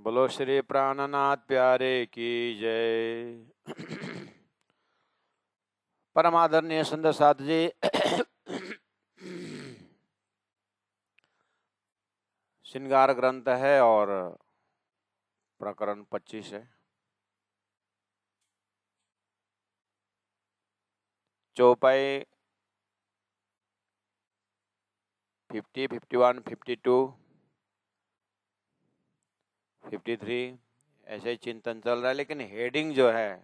बोलो श्री प्राणनाथ प्यारे की जय। परम आदरणीय सुंदर साथ जी, श्रृंगार ग्रंथ है और प्रकरण 25 है। चौपाई 50, 51, 52, 53 ऐसे ही चिंतन चल रहा है, लेकिन हेडिंग जो है,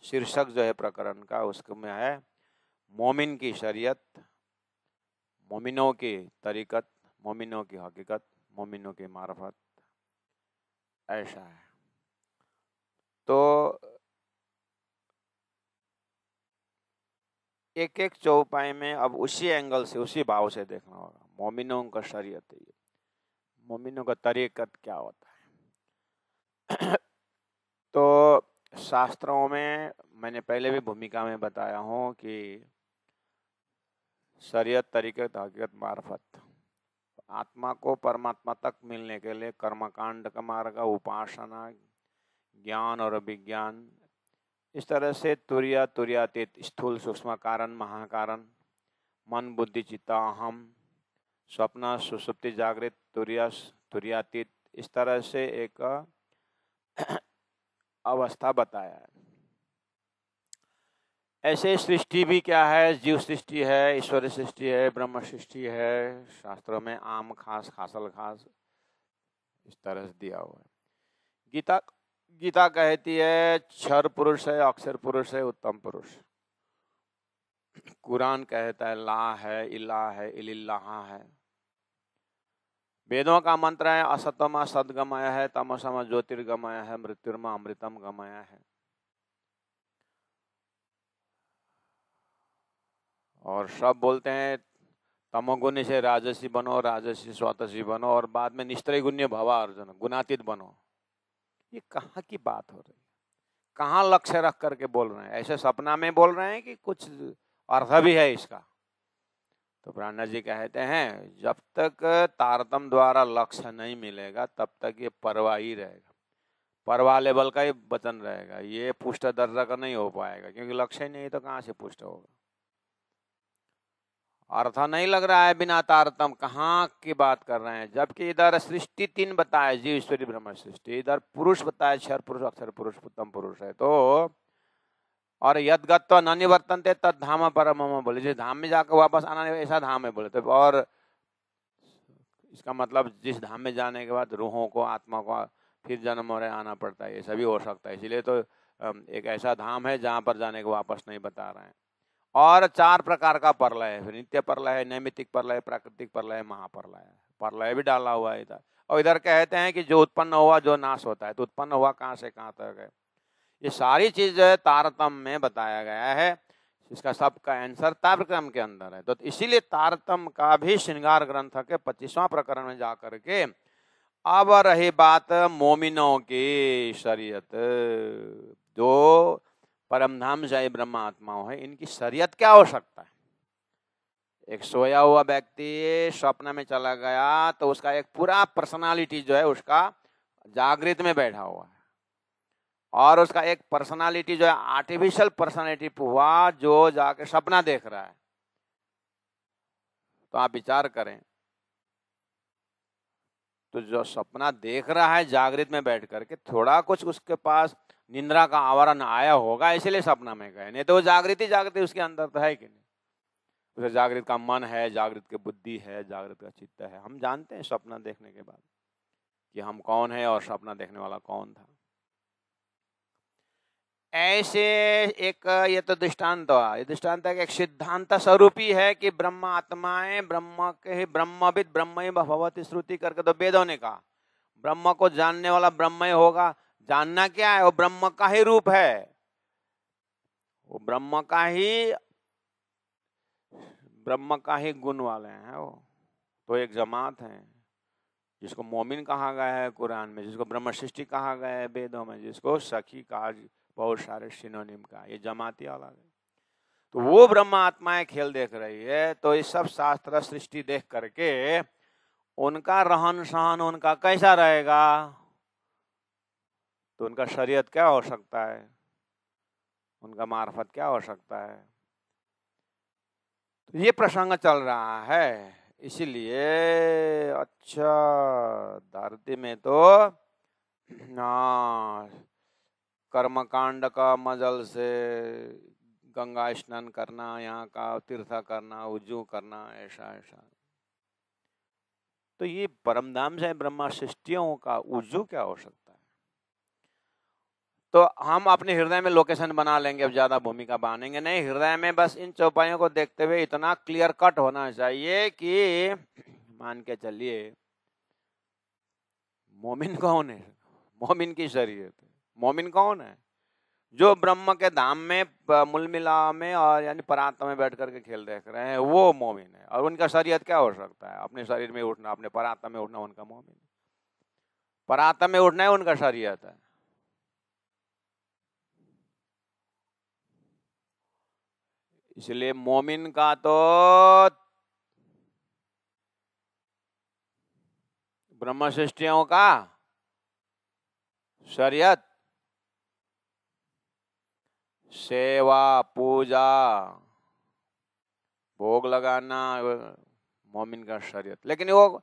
शीर्षक जो है प्रकरण का, उसमें है मोमिन की शरीयत, मोमिनों की तरीकत, मोमिनों की हकीकत, मोमिनों की मार्फत, ऐसा है। तो एक एक चौपाई में अब उसी एंगल से, उसी भाव से देखना होगा। मोमिनों का शरीयत है, मोमिनों का तरीकत क्या होता है। तो शास्त्रों में मैंने पहले भी भूमिका में बताया हूं कि शरीयत, तरीकत, हकीकत, मार्फत, आत्मा को परमात्मा तक मिलने के लिए कर्मकांड का मार्ग, उपासना, ज्ञान और विज्ञान, इस तरह से तुर्य, तुर्यातीत, स्थूल सूक्ष्म कारण, महाकारण, मन बुद्धि चित्त अहम, स्वप्न सुसुप्ति जागृत, तुर्य तुर्यातीत, इस तरह से एक अवस्था बताया है। ऐसे सृष्टि भी क्या है, जीव सृष्टि है, ईश्वरी सृष्टि है, ब्रह्म सृष्टि है। शास्त्रों में आम खास, खासल खास, इस तरह से दिया हुआ है। गीता गीता कहती है क्षर पुरुष है, अक्षर पुरुष है, उत्तम पुरुष। कुरान कहता है ला है, इला है, इलिल्लाह है। वेदों का मंत्र है असतमा सदगमय है, तमसमा ज्योतिर्गमय है, मृत्युर्मा अमृतम गमय है। और सब बोलते हैं तमोगुणी से राजसी बनो, राजसी स्वातसी बनो, और बाद में निस्त्रय गुण्य भवा अर्जुन, गुणातीत बनो। ये कहाँ की बात हो रही है? कहाँ लक्ष्य रख करके बोल रहे हैं? ऐसे सपना में बोल रहे हैं कि कुछ अर्थ भी है इसका? तो प्राणा जी कहते हैं जब तक तारतम द्वारा लक्ष्य नहीं मिलेगा तब तक ये परवा ही रहेगा, परवा लेवल का ही वचन रहेगा। ये पुष्ट दर्जा का नहीं हो पाएगा, क्योंकि लक्ष्य ही नहीं तो कहाँ से पुष्ट होगा? अर्थ नहीं लग रहा है बिना तारतम, कहाँ की बात कर रहे हैं? जबकि इधर सृष्टि 3 बताया, जीव ईश्वरी ब्रह्म सृष्टि, इधर पुरुष बताया, क्षर पुरुष, अक्षर पुरुष, उत्तम पुरुष है। तो और यदगत्वा न निवर्तन्ते तद धाम परम बोले, जिस धाम में जाकर वापस आना नहीं ऐसा धाम है बोले। तो और इसका मतलब जिस धाम में जाने के बाद रूहों को, आत्मा को फिर जन्म और आना पड़ता है, ऐसा भी हो सकता है। इसलिए तो एक ऐसा धाम है जहां पर जाने को वापस नहीं बता रहे हैं। और 4 प्रकार का प्रलय है, नित्य प्रलय है, नैमित्तिक प्रलय है, प्राकृतिक प्रलय है, महाप्रलय है। प्रलय भी डाला हुआ है इधर। और इधर कहते हैं कि जो उत्पन्न हुआ जो नाश होता है, तो उत्पन्न हुआ कहाँ से कहाँ तक है, ये सारी चीज जो है तारतम में बताया गया है। इसका सबका आंसर तारतम के अंदर है। तो इसीलिए तारतम का भी श्रृंगार ग्रंथ के 25वां प्रकरण में जाकर के अब रही बात मोमिनों की शरीयत, जो परमधाम जय ब्रह्म आत्माओं है, इनकी शरीयत क्या हो सकता है? एक सोया हुआ व्यक्ति स्वप्न में चला गया तो उसका एक पूरा पर्सनालिटी जो है उसका जागृत में बैठा हुआ है, और उसका एक पर्सनालिटी जो है आर्टिफिशियल पर्सनालिटी हुआ जो जाके सपना देख रहा है। तो आप विचार करें, तो जो सपना देख रहा है जागृत में बैठ करके, थोड़ा कुछ उसके पास निंद्रा का आवरण आया होगा, इसलिए सपना में गए, नहीं तो वो जागृति जागृति उसके अंदर तो है कि नहीं। उसे जागृत का मन है, जागृत की बुद्धि है, जागृत का चित्त है। हम जानते हैं सपना देखने के बाद कि हम कौन है और सपना देखने वाला कौन था। ऐसे एक ये तो दृष्टांत हुआ, ये दृष्टांत एक सिद्धांत स्वरूप ही है कि ब्रह्म आत्माएं ब्रह्म के, ब्रह्मविद ब्रह्म भगवती श्रुति करके तो वेदों ने कहा ब्रह्म को जानने वाला ब्रह्म ही होगा। जानना क्या है? वो ब्रह्म का ही रूप है, वो ब्रह्म का ही गुण वाले हैं वो। तो एक जमात है जिसको मोमिन कहा गया है कुरान में, जिसको ब्रह्म सृष्टि कहा गया है वेदों में, जिसको सखी कहा, बहुत सारे सिनोनिम का, ये जमाती अलग है। तो वो ब्रह्म आत्माएं खेल देख रही है, तो ये सब शास्त्र सृष्टि देख करके उनका रहन सहन उनका कैसा रहेगा? तो उनका शरीयत क्या हो सकता है, उनका मार्फत क्या हो सकता है। तो ये प्रसंग चल रहा है, इसीलिए अच्छा धरती में तो कर्मकांड का मजल से गंगा स्नान करना, यहाँ का तीर्थ करना, उज्जू करना, ऐसा ऐसा। तो ये परमधाम से ब्रह्मा सृष्टियों का उज्जू क्या हो सकता है। तो हम अपने हृदय में लोकेशन बना लेंगे, अब ज्यादा भूमिका बांधेंगे नहीं। हृदय में बस इन चौपाइयों को देखते हुए इतना क्लियर कट होना चाहिए कि मान के चलिए मोमिन कौन है, मोमिन की शरीयत है। मोमिन कौन है, जो ब्रह्म के धाम में मूल मिला में और यानी परात्मा में बैठ करके खेल देख रहे हैं, वो मोमिन है। और उनका शरीयत क्या हो सकता है, अपने शरीर में उठना, अपने परात्मा में उठना, उनका मोमिन। परात्मा में उठना है उनका शरीयत है। इसलिए मोमिन का तो ब्रह्म सृष्टियों का शरीयत, सेवा, पूजा, भोग लगाना, मोमिन का शरीयत। लेकिन वो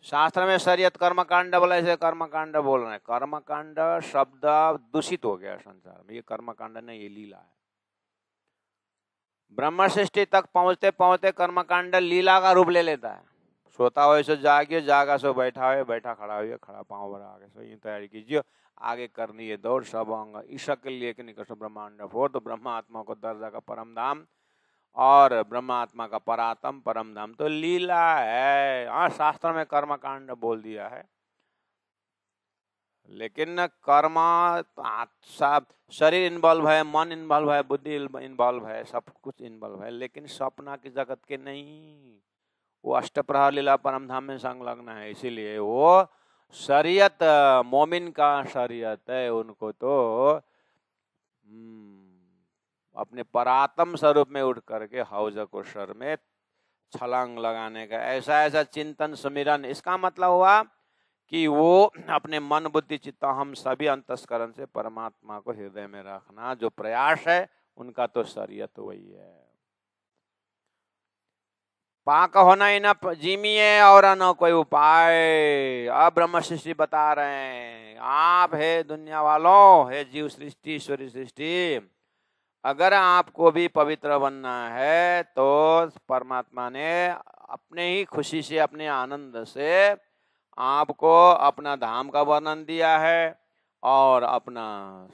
शास्त्र में शरीयत कर्मकांड बोला, ऐसे कर्मकांड बोल रहे हैं। कर्मकांड शब्द दूषित हो गया संसार में। ये कर्मकांड नहीं, ये लीला है। ब्रह्म सृष्टि तक पहुंचते पहुंचते कर्मकांड लीला का रूप ले लेता है। सोता हो सो जागिए, जागा सो बैठा हो, बैठा खड़ा हुए, खड़ा पाँव बढ़ा आगे सो, ये तैयारी कीजिए, आगे करनी है दौड़। सब अंग ईशा के लिए कि निकट ब्रह्मांड फोर। तो ब्रह्मात्मा को दर्जा का परम धाम और ब्रह्मात्मा का परात्म परम धाम तो लीला है। हाँ, शास्त्र में कर्मकांड बोल दिया है, लेकिन कर्म सब शरीर इन्वॉल्व है, मन इन्वॉल्व है, बुद्धि इन्वॉल्व है, सब कुछ इन्वॉल्व है, लेकिन सपना की जगत के नहीं। वो अष्टप्रहर लीला परमधाम में संलग्न है। इसीलिए वो शरीयत मोमिन का शरीयत है। उनको तो अपने परात्म स्वरूप में उठ करके हौज कोशर में छलांग लगाने का ऐसा ऐसा चिंतन सुमिरन। इसका मतलब हुआ कि वो अपने मन बुद्धि चित्त हम सभी अंतस्करण से परमात्मा को हृदय में रखना जो प्रयास है, उनका तो शरीयत वही है। पाक होना ही न जीमिए और न कोई उपाय। अब ब्रह्म सृष्टि बता रहे हैं, आप है दुनिया वालों, है जीव सृष्टि, ईश्वरी सृष्टि, अगर आपको भी पवित्र बनना है तो परमात्मा ने अपने ही खुशी से, अपने आनंद से आपको अपना धाम का वर्णन दिया है और अपना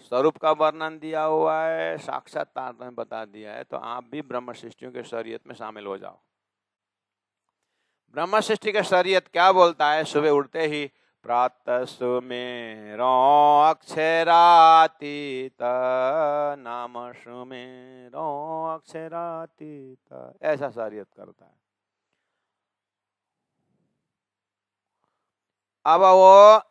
स्वरूप का वर्णन दिया हुआ है, साक्षात्कार में बता दिया है। तो आप भी ब्रह्म सृष्टियों के शरीयत में शामिल हो जाओ। ब्रह्म सृष्टि का शरीयत क्या बोलता है, सुबह उठते ही प्रातः सुमेरो अक्षरातीत, नाम सुमेरो अक्षरातीत, ऐसा शरीयत करता है। अब वो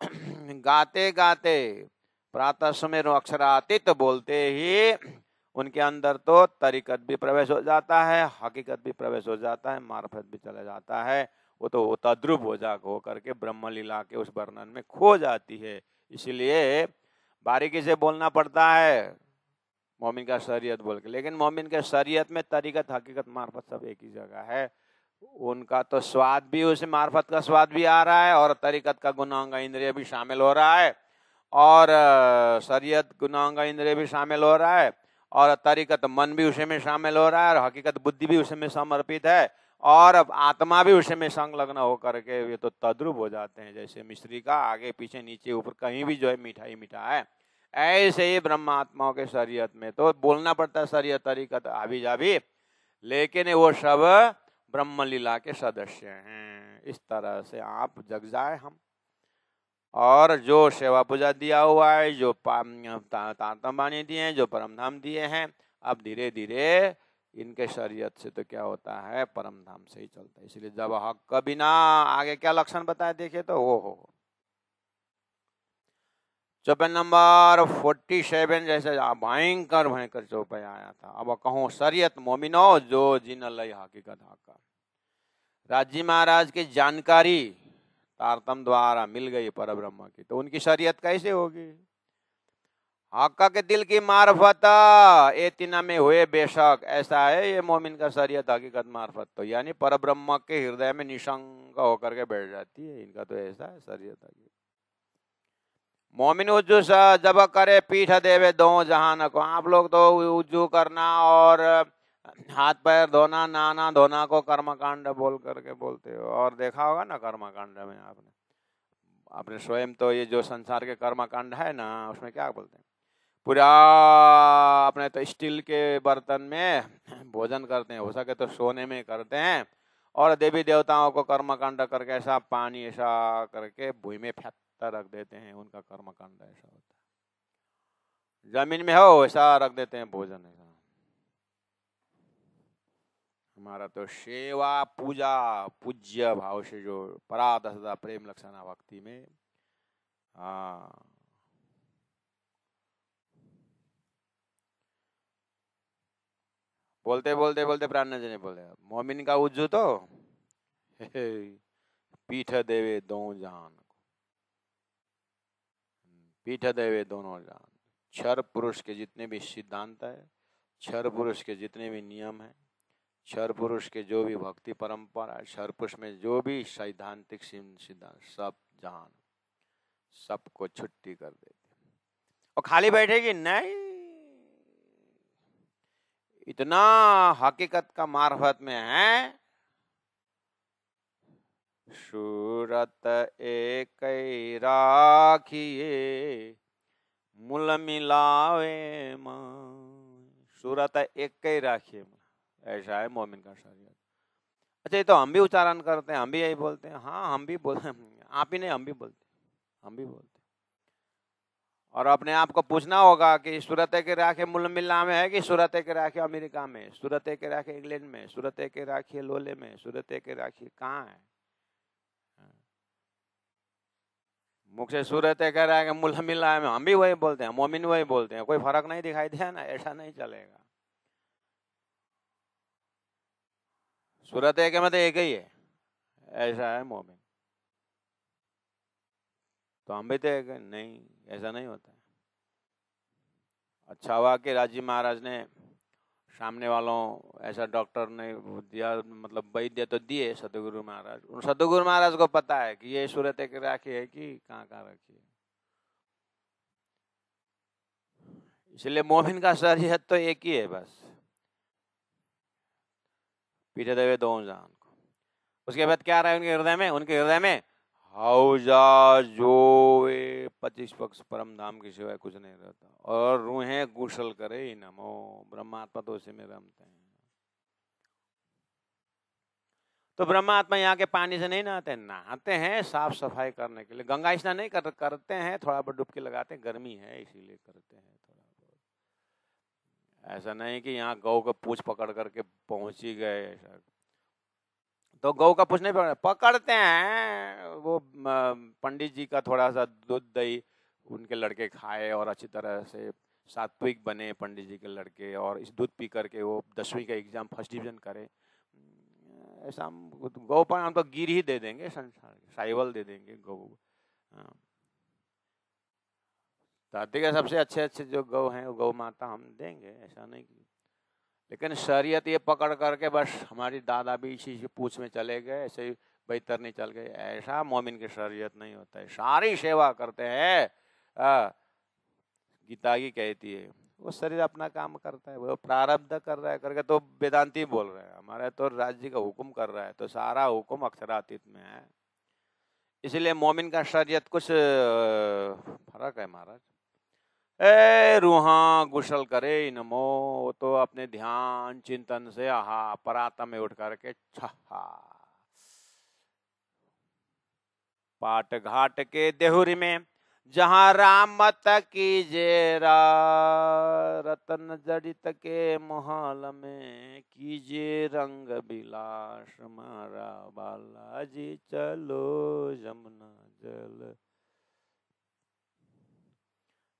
गाते गाते प्रातः सुमेरो अक्षरातीत बोलते ही उनके अंदर तो तरीकत भी प्रवेश हो जाता है, हकीकत भी प्रवेश हो जाता है, मार्फत भी चला जाता है। वो तो तद्रुप हो करके ब्रह्म लीला के उस वर्णन में खो जाती है। इसलिए बारीकी से बोलना पड़ता है मोमिन का शरीयत बोल के। लेकिन मोमिन के शरीयत में तरीकत, हकीकत, मार्फत सब एक ही जगह है। उनका तो स्वाद भी, उस मार्फत का स्वाद भी आ रहा है और तरीकत का गुणांग इंद्रिय भी शामिल हो रहा है और शरीयत गुणांग इंद्रिय भी शामिल हो रहा है और तरीकत मन भी उसी में शामिल हो रहा है और हकीकत बुद्धि भी उसी में समर्पित है और अब आत्मा भी उसी में संलग्न होकर के ये तो तद्रुप हो जाते हैं। जैसे मिश्री का आगे पीछे नीचे ऊपर कहीं भी जो है मीठा ही मीठा है, ऐसे ही ब्रह्मात्माओं के शरीयत में तो बोलना पड़ता है शरीयत, तरीकत, आभी जाभी, लेकिन वो सब ब्रह्म लीला के सदस्य हैं। इस तरह से आप जग जाए हम। और जो सेवा पूजा दिया हुआ है, जो तारतम बानी दिए हैं, जो परमधाम दिए हैं, अब धीरे धीरे इनके शरीयत से तो क्या होता है, परमधाम से ही चलता है। इसलिए जब हक का बिना आगे क्या लक्षण बताए देखे तो वो हो चौपाई नंबर 47 जैसे भयंकर भयंकर चौपाई आया था। अब कहूँ शरीयत मोमिनो जो जिन लय हकीकत हाका। राजी महाराज की जानकारी तारतम द्वारा मिल गई पर ब्रह्म की, तो उनकी शरीयत कैसे होगी। आका के दिल की मार्फत ए तीना में हुए बेशक, ऐसा है ये मोमिन का शरीयत हकीकत मार्फत। तो यानी परब्रह्म के हृदय में निशंक होकर के बैठ जाती है, इनका तो ऐसा है शरीयत हकीकत। मोमिन उज्जू जब करे पीठ देवे दो जहान को। आप लोग तो उज्जू करना और हाथ पैर धोना, नाना धोना को कर्मकांड बोल करके बोलते हो। और देखा होगा ना कर्मकांड में आपने स्वयं तो ये जो संसार के कर्मकांड है ना, उसमें क्या बोलते हैं, पूरा अपने तो स्टील के बर्तन में भोजन करते हैं, हो सके तो सोने में करते हैं, और देवी देवताओं को कर्मकांड करके ऐसा पानी ऐसा करके भूमि में फेंकता रख देते हैं, उनका कर्मकांड ऐसा होता है। जमीन में हो ऐसा रख देते हैं भोजन ऐसा। हमारा तो सेवा पूजा पूज्य भाव से जो पराध सदा प्रेम लक्षणा भक्ति में। हाँ, बोलते बोलते बोलते प्राण न जाने बोले। मोमिन का उज्जू तो पीठ देवे दो जहान, पीठ देवे दोनों जहान। क्षर पुरुष के जितने भी सिद्धांत है, क्षर पुरुष के जितने भी नियम है, क्षर पुरुष के जो भी भक्ति परंपरा है, क्षर पुरुष में जो भी सैद्धांतिक सिद्धांत, सब जहान सबको छुट्टी कर देते। और खाली बैठेगी नहीं, इतना हकीकत का मार्फत में है। सूरत एक राखिए मूल मिलावे मन। सूरत एक ही राखिए, ऐसा है मोमिन का शरीयत। अच्छा, ये तो हम भी उच्चारण करते हैं, हम भी यही बोलते हैं। हाँ, हम भी बोलते हैं, आप ही नहीं, हम भी बोलते हैं, हम भी बोलते हैं। और अपने आप को पूछना होगा कि सूरत के राखे मूल मिला में है कि सूरत के राखे अमेरिका में, सूरत के राखे इंग्लैंड में, सूरत के राखे लोले में, सूरत के राखे कहाँ है। मुख से सूरत कह रहा है कि मूल मिला में, हम भी वही बोलते हैं, मोमिन वही बोलते हैं, कोई फर्क नहीं दिखाई दिया ना, ऐसा नहीं चलेगा। सूरत के मतलब एक ही है, ऐसा है मोमिन। तो हम भी तो एक नहीं, ऐसा नहीं होता है। अच्छा हुआ कि राजी महाराज ने सामने वालों ऐसा डॉक्टर ने दिया, मतलब वैद्य तो दिए सतगुरु महाराज। उन सतगुरु महाराज को पता है कि ये सूरत एक राखी है कि कहाँ कहाँ रखी है। इसलिए मोमिन का शरीयत तो एक ही है बस, पीछे देवे दो जान को। उसके बाद क्या रहा है उनके हृदय में, उनके हृदय में हौजा जो 25 पक्ष परम धाम की सिवाय कुछ नहीं रहता। और रूहें गुसल करे नमो, ब्रह्मात्मा तो उसी में रमते हैं। तो ब्रह्मात्मा यहाँ के पानी से नहीं नहाते, नहाते हैं साफ सफाई करने के लिए। गंगा स्नान नहीं करते हैं, थोड़ा बहुत डुबकी लगाते हैं, गर्मी है इसीलिए करते हैं थोड़ा बहुत। ऐसा नहीं कि यहाँ गौ का पूछ पकड़ करके पहुंच ही गए, ऐसा तो गौ का पूछ नहीं पकड़ते हैं। वो पंडित जी का थोड़ा सा दूध दही उनके लड़के खाए और अच्छी तरह से सात्विक बने पंडित जी के लड़के, और इस दूध पी करके वो 10वीं का एग्जाम फर्स्ट डिवीजन करे। ऐसा हम गौ पर हम तो गिर ही दे देंगे, संसार साइवल दे देंगे गौ। धरती के सबसे अच्छे अच्छे जो गौ हैं वो गौ माता हम देंगे, ऐसा नहीं। लेकिन शरीयत ये पकड़ करके बस हमारी दादा भी इसी से पूछ में चले गए, ऐसे ही बेहतर नहीं चल गए, ऐसा मोमिन की शरीयत नहीं होता है। सारी सेवा करते हैं। गीता की कहती है वो शरीर अपना काम करता है, वो प्रारब्ध कर रहा है करके तो वेदांती बोल रहे हैं, हमारे तो राज्य का हुक्म कर रहा है, तो सारा हुक्म अक्षरातीत में है। इसलिए मोमिन का शरीयत कुछ फर्क है महाराज। ए रूहा गुसल करे नमो, तो अपने ध्यान चिंतन से आहा परातम में उठ करके छहा पाट घाट के देहुरी में जहां राम मत कीजे रतन जड़ित के महल में कीजिए रंग बिलास मारा बालाजी चलो जमुना जल।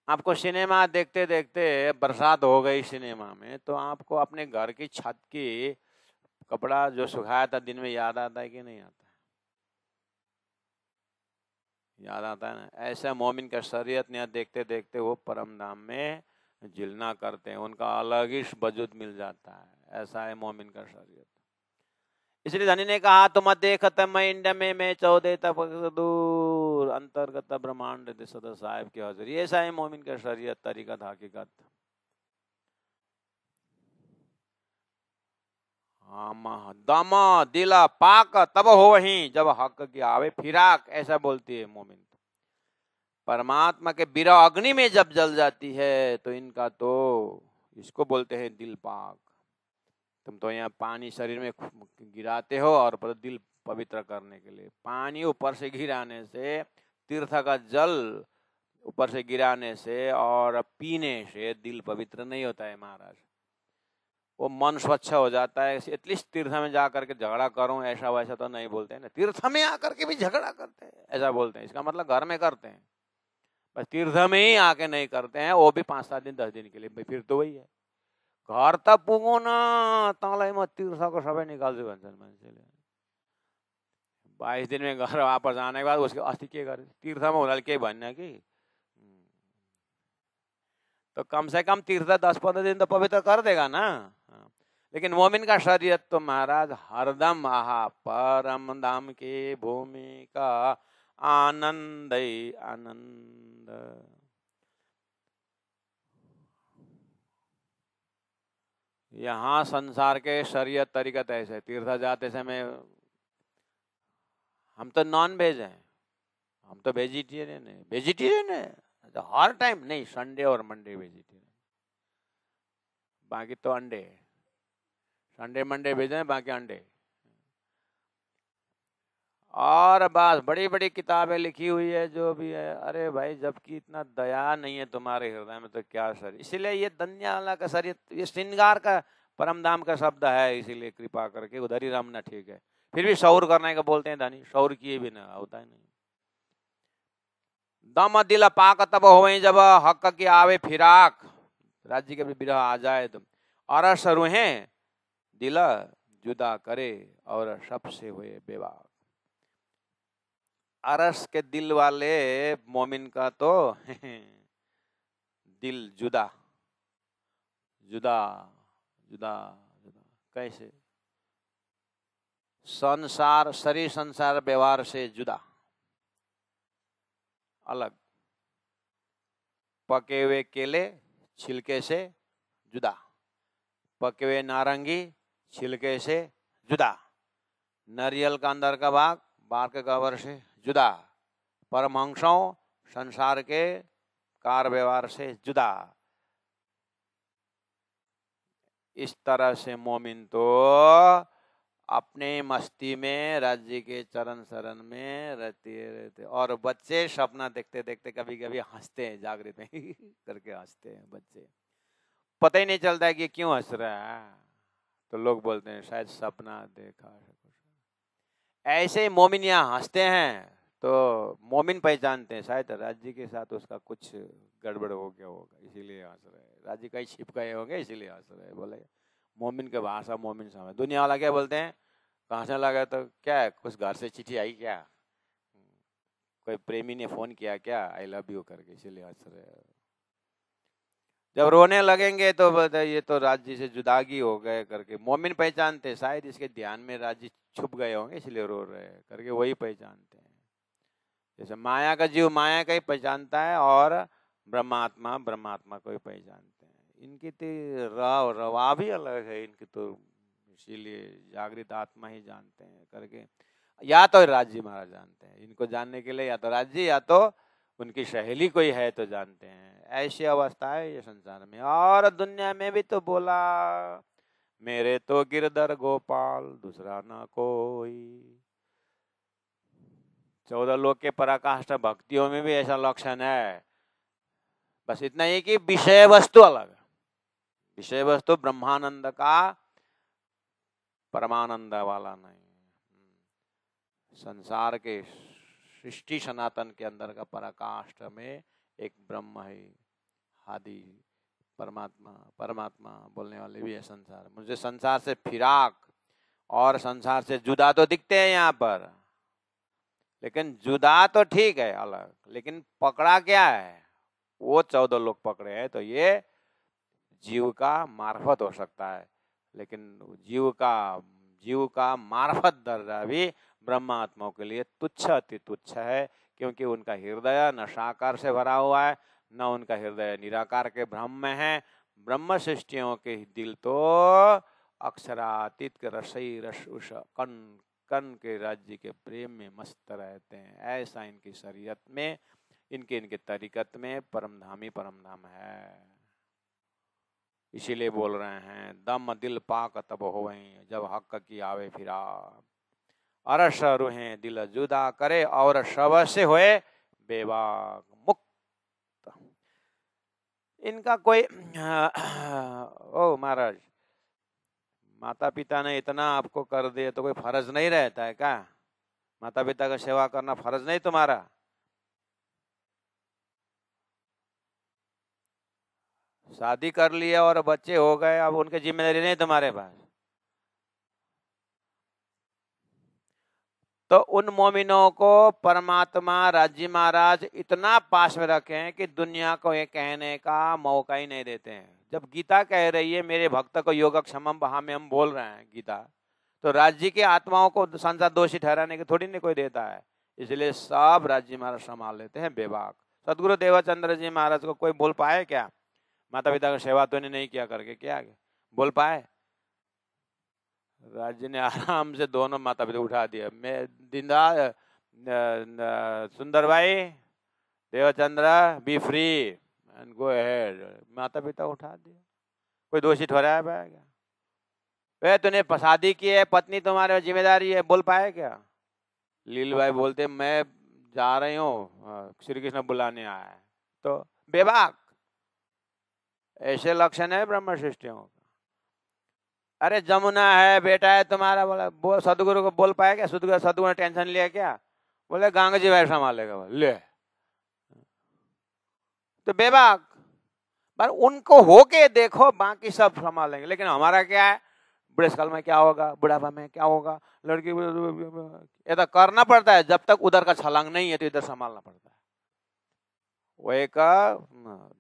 आपको सिनेमा देखते देखते बरसात हो गई सिनेमा में, तो आपको अपने घर की छत की कपड़ा जो सुखाया था दिन में याद आता है कि नहीं आता है? याद आता है ना, ऐसा मोमिन का शरीयत ने देखते देखते वो परम धाम में जिलना करते हैं, उनका अलग ही वजूद मिल जाता है। ऐसा है मोमिन का शरीयत। इसलिए धनी ने कहा, तुम देखत मैं इंड में 14 तक दूर अंतर्गत ब्रह्मांड सदा साहिब की हजूरी। ऐसा है मोमिन का शरीयत, तरीकत, हकीकत। दम दिला पाक तब हो वहीं जब हक की आवे फिराक। ऐसा बोलती है मोमिन। परमात्मा के बिरह अग्नि में जब जल जाती है तो इनका तो इसको बोलते हैं दिल पाक। तुम तो यहाँ पानी शरीर में गिराते हो और दिल पवित्र करने के लिए पानी ऊपर से गिराने से, तीर्थ का जल ऊपर से गिराने से और पीने से दिल पवित्र नहीं होता है महाराज। वो मन स्वच्छ हो जाता है। एटलीस्ट तीर्थ में जाकर के झगड़ा करूं ऐसा वैसा तो नहीं बोलते हैं ना, तीर्थ में आकर के भी झगड़ा करते हैं ऐसा बोलते हैं। इसका मतलब घर में करते हैं, बस तीर्थ में ही आके नहीं करते हैं, वो भी 5-7 दिन 10 दिन के लिए। फिर तो वही है, घर त पुगो न तँलाई म तीर्थको सबै निकाल्छु भन्छन् मान्छेले। 22 दिन में घर वापस आने के बाद उसके अस्ति के गरे तीर्थमा हुँदा केही भन्ने कि, तो कम से कम तीर्थ 10-15 दिन तो पवित्र कर देगा ना। लेकिन मोमिन का शरीयत तो महाराज हरदम आहा परम धाम की भूमि का आनंद ही आनंद। यहाँ संसार के शरीयत तरीकत ऐसे, तीर्थ जाते समय हम तो नॉन वेज हैं, हम तो वेजिटेरियन है। वेजिटेरियन है तो हर टाइम नहीं, संडे और मंडे वेजिटेरियन, बाकी तो अंडे। संडे मंडे वेज हैं, बाकी अंडे। और बस बड़ी बड़ी किताबें लिखी हुई है जो भी है। अरे भाई, जबकि इतना दया नहीं है तुम्हारे हृदय में तो क्या शरीर। इसीलिए ये दुनिया का शरीर, ये श्रृंगार का परम धाम का शब्द है, इसीलिए कृपा करके उधर ही रमना ठीक है। फिर भी शौर करने का बोलते हैं धनी, शौर किए भी ना होता है नहीं। दम दिल पाक तब हो जब हक की आवे फिराक। राज्य के भी विरह आ जाए तुम अरस रूहें दिल जुदा करे और सबसे हुए बेवाक। अरस के दिल वाले मोमिन का तो दिल जुदा जुदा जुदा जुदा कैसे? संसार, शरीर संसार व्यवहार से जुदा, अलग। पके हुए केले छिलके से जुदा, पके हुए नारंगी छिलके से जुदा, नारियल का अंदर का भाग बाहर के कवर से जुदा, परमहंसों संसार के कार व्यवहार से जुदा। इस तरह से मोमिन तो अपने मस्ती में राज्य के चरण शरण में रहते। और बच्चे सपना देखते देखते कभी कभी हंसते हैं, जागृत में करके हंसते हैं बच्चे, पता ही नहीं चलता है कि क्यों हंस रहा है। तो लोग बोलते हैं शायद सपना देखा है। ऐसे ही मोमिन यहाँ हंसते हैं तो मोमिन पहचानते हैं शायद राज्य के साथ उसका कुछ गड़बड़ हो गया होगा, इसीलिए हंस रहे हैं। राज्य कहीं छिप गए होंगे इसीलिए हंस रहे हैं। बोले मोमिन के भाषा मोमिन समझ। दुनिया वाला क्या बोलते हैं, कहाँ से लगा तो क्या है, कुछ घर से चिट्ठी आई क्या, कोई प्रेमी ने फोन किया क्या आई लव यू करके, इसीलिए हंस रहे हैं। जब रोने लगेंगे तो बोलते ये तो राज्य से जुदागी हो गए करके। मोमिन पहचानते शायद इसके ध्यान में राज्य छुप गए होंगे इसलिए रो रहे हैं करके, वही पहचानते हैं। जैसे माया का जीव माया का ही पहचानता है और ब्रह्मात्मा ब्रह्मात्मा को ही पहचानते हैं। इनकी तो रवा भी अलग है इनकी तो, इसीलिए जागृत आत्मा ही जानते हैं करके। या तो राज्य महाराज जानते हैं इनको जानने के लिए, या तो राज्य या तो उनकी सहेली कोई है तो जानते हैं। ऐसी अवस्था है ये संसार में। और दुनिया में भी तो बोला मेरे तो गिरधर गोपाल दूसरा ना कोई। 14 लोक के पराकाष्ठ भक्तियों में भी ऐसा लक्षण है। बस इतना ही कि विषय वस्तु अलग, विषय वस्तु ब्रह्मानंद का परमानंद वाला नहीं। संसार के सृष्टि सनातन के अंदर का पराकाष्ठ में एक ब्रह्म है, आदि परमात्मा। परमात्मा बोलने वाले भी है संसार। मुझे संसार से फिराक और संसार से जुदा तो दिखते हैं यहाँ पर, लेकिन जुदा तो ठीक है अलग, लेकिन पकड़ा क्या है, वो 14 लोग पकड़े हैं, तो ये जीव का मार्फत हो सकता है, लेकिन जीव का मार्फत दर्जा भी ब्रह्मात्माओं के लिए तुच्छ अति तुच्छ है, क्योंकि उनका हृदय न साकार से भरा हुआ है, न उनका हृदय निराकार के भ्रम में है। ब्रह्म सृष्टियों के दिल तो अक्षरातीत के रसई रस उष कण कण के राज्य के प्रेम में मस्त रहते हैं। ऐसा इनकी शरीयत में, इनके तरीकत में परमधामी परमधाम है। इसीलिए बोल रहे हैं दम दिल पाक तब होवें जब हक की आवे फिरा, अरस रूहें दिल जुदा करे और शव से होए बेबाक मुक्त। इनका कोई ओ महाराज, माता पिता ने इतना आपको कर दिया तो कोई फर्ज नहीं रहता है क्या? माता पिता का सेवा करना फर्ज नहीं तुम्हारा? शादी कर लिया और बच्चे हो गए, अब उनकी जिम्मेदारी नहीं तुम्हारे पास? तो उन मोमिनों को परमात्मा राज्य महाराज इतना पास में रखे हैं कि दुनिया को ये कहने का मौका ही नहीं देते हैं। जब गीता कह रही है मेरे भक्त को योगक्षेमम वहां में हम बोल रहे हैं गीता, तो राज्य की आत्माओं को संसार दोषी ठहराने की थोड़ी नहीं कोई देता है। इसलिए सब राज्य महाराज संभाल लेते हैं बेबाक। सदगुरु देवाचंद्र जी महाराज को कोई बोल पाए क्या? माता पिता का सेवा तो नहीं किया करके क्या बोल पाए? राज्य ने आराम से दोनों माता पिता उठा दिया। मैं दीनदयाल सुंदर भाई Devchandra B free and go ahead, माता पिता उठा दिया। कोई दोषी ठहराया पाया क्या? वे तूने शादी की है, पत्नी तुम्हारे जिम्मेदारी है, बोल पाए क्या? लील भाई बोलते मैं जा रही हूँ, श्री कृष्ण बुलाने आया है, तो बेबाक। ऐसे लक्षण है ब्रह्म सृष्टियों का। अरे जमुना है बेटा है तुम्हारा, बोला सदगुरु को बोल पाया क्या? सदगुरु ने टेंशन लिया क्या? बोले गांग जी भाई संभालेगा। ले तो बेबाक। पर उनको होके देखो, बाकी सब संभालेंगे। लेकिन हमारा क्या है, बुढ़े साल में क्या होगा, बुढ़ापा में क्या होगा, लड़की ये तो करना पड़ता है। जब तक उधर का छलांग नहीं है तो इधर संभालना पड़ता है। वो एक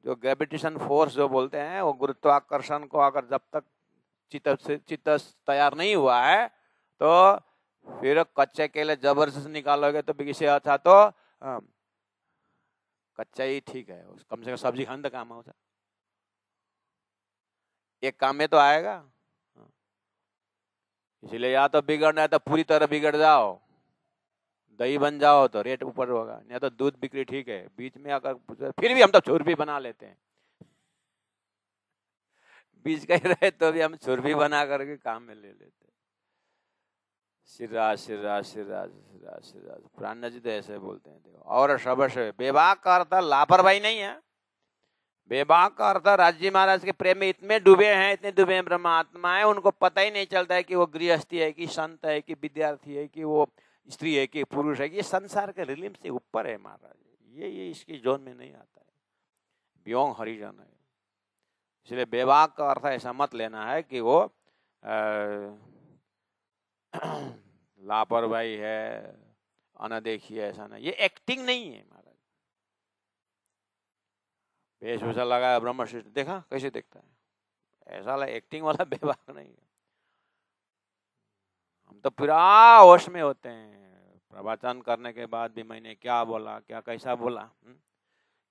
जो ग्रेविटेशन फोर्स जो बोलते हैं, वो गुरुत्वाकर्षण को अगर जब तक चित्त तैयार नहीं हुआ है तो फिर कच्चे केले जबरदस्ती निकालोगे तो किसी अच्छा तो कच्चा ही ठीक है, कम से कम सब्जी खाने का काम होता, एक काम में तो आएगा। इसीलिए या तो बिगड़ना है तो पूरी तरह बिगड़ जाओ, दही बन जाओ तो रेट ऊपर होगा, या तो दूध बिक्री ठीक है, बीच में अगर फिर भी हम तो छुर भी बना लेते हैं, बीच का ही रहे तो भी हम छुर भी बना करके काम में ले लेते हैं। सिराज सिराज सिराज सिराज सिराज प्राण जी तो ऐसे बोलते हैं। देखो, और शबश बेबाक का अर्थ लापरवाही नहीं है। बेबाक का अर्थ राज्य महाराज के प्रेम में इतने डूबे हैं, इतने डूबे हैं ब्रह्मात्मा है, उनको पता ही नहीं चलता है कि वो गृहस्थी है कि संत है कि विद्यार्थी है कि वो स्त्री है कि पुरुष है। ये संसार के रिलिम से ऊपर है महाराज, ये इसकी जोन में नहीं आता है, बियोंग हरिजन है। इसलिए बेबाक का अर्थ ऐसा मत लेना है कि वो लापरवाही है, अनदेखी है, ऐसा नहीं। ये एक्टिंग नहीं है महाराज। वेशभूषा लगाया ब्रह्म सृष्टि, देखा कैसे देखता है, ऐसा एक्टिंग वाला बेबाक नहीं है। हम तो पूरा होश में होते हैं। प्रवचन करने के बाद भी मैंने क्या बोला, क्या कैसा बोला,